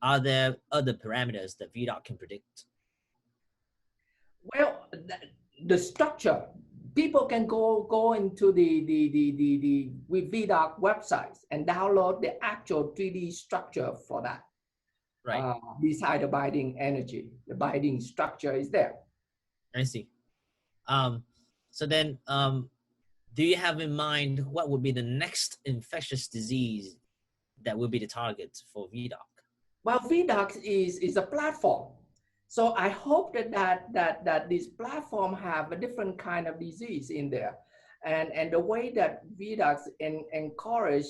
are there other parameters that ViDok can predict? Well, the structure, people can go into the ViDok websites and download the actual 3D structure for that. Right. Beside the binding energy, the binding structure is there. I see. So then, do you have in mind what would be the next infectious disease that will be the target for ViDok? Well, ViDok is a platform. So I hope that this platform have a different kind of disease in there. And the way that ViDok encourage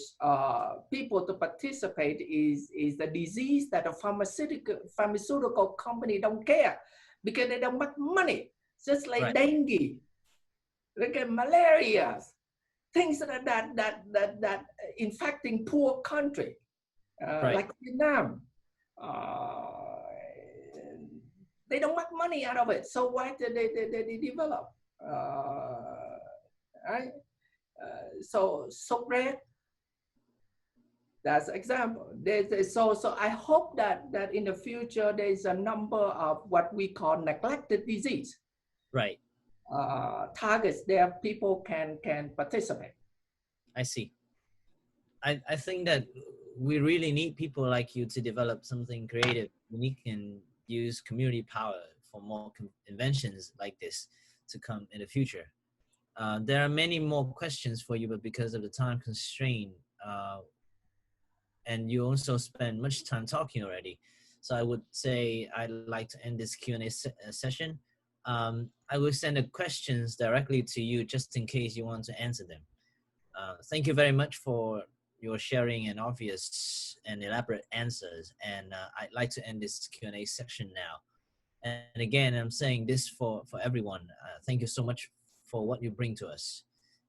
people to participate is the disease that a pharmaceutical company don't care because they don't make money. Just like dengue, like malaria, things that infecting poor country, like Vietnam. They don't make money out of it. So why did they develop? Right? So bread. That's an example. So I hope that in the future there's a number of what we call neglected disease. Right. Targets there people can participate. I see. I think that we really need people like you to develop something creative, unique, and use community power for more inventions like this to come in the future. There are many more questions for you, but because of the time constraint, and you also spend much time talking already, So I would say I'd like to end this Q&A session. I will send the questions directly to you just in case you want to answer them. Thank you very much for your sharing and obvious and elaborate answers. And I'd like to end this Q&A section now. And again, I'm saying this for everyone. Thank you so much for what you bring to us.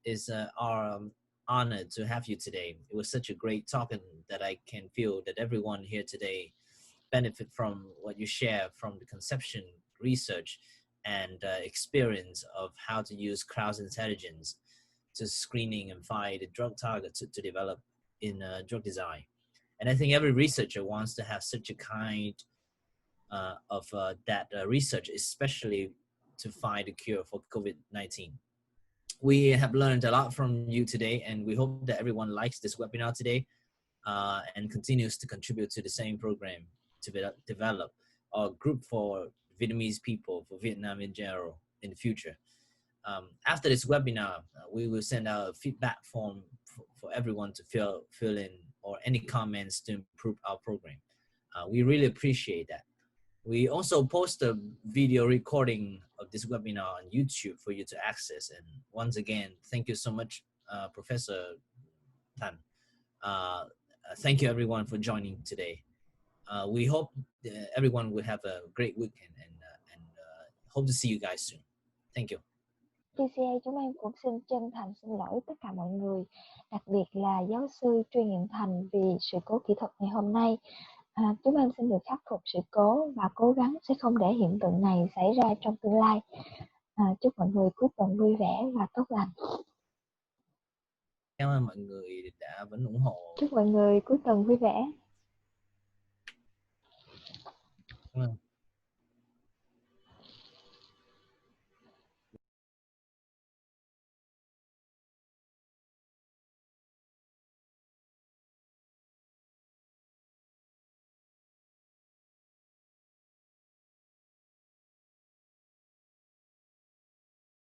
It's our honor to have you today. It was such a great talk, and that I can feel that everyone here today benefit from what you share, from the conception, research, and experience of how to use crowd intelligence to screening and find the drug target to develop in drug design. And I think every researcher wants to have such a kind of that research, especially to find a cure for COVID-19. We have learned a lot from you today, and we hope that everyone likes this webinar today and continues to contribute to the same program to develop a group for Vietnamese people, for Vietnam in general, in the future. After this webinar, we will send out a feedback form for everyone to fill in, or any comments to improve our program. We really appreciate that. We also post a video recording of this webinar on YouTube for you to access. And once again, thank you so much, Professor Thanh. Thank you everyone for joining today. We hope everyone will have a great weekend, and hope to see you guys soon. Thank you. VCA chúng em cũng xin chân thành xin lỗi tất cả mọi người, đặc biệt là giáo sư Trương Nguyện Thành vì sự cố kỹ thuật ngày hôm nay. Chúng em xin được khắc phục sự cố và cố gắng sẽ không để hiện tượng này xảy ra trong tương lai. Chúc mọi người cuối tuần vui vẻ và tốt lành. Cảm ơn mọi người đã vẫn ủng hộ. Chúc mọi người cuối tuần vui vẻ. Cảm ơn.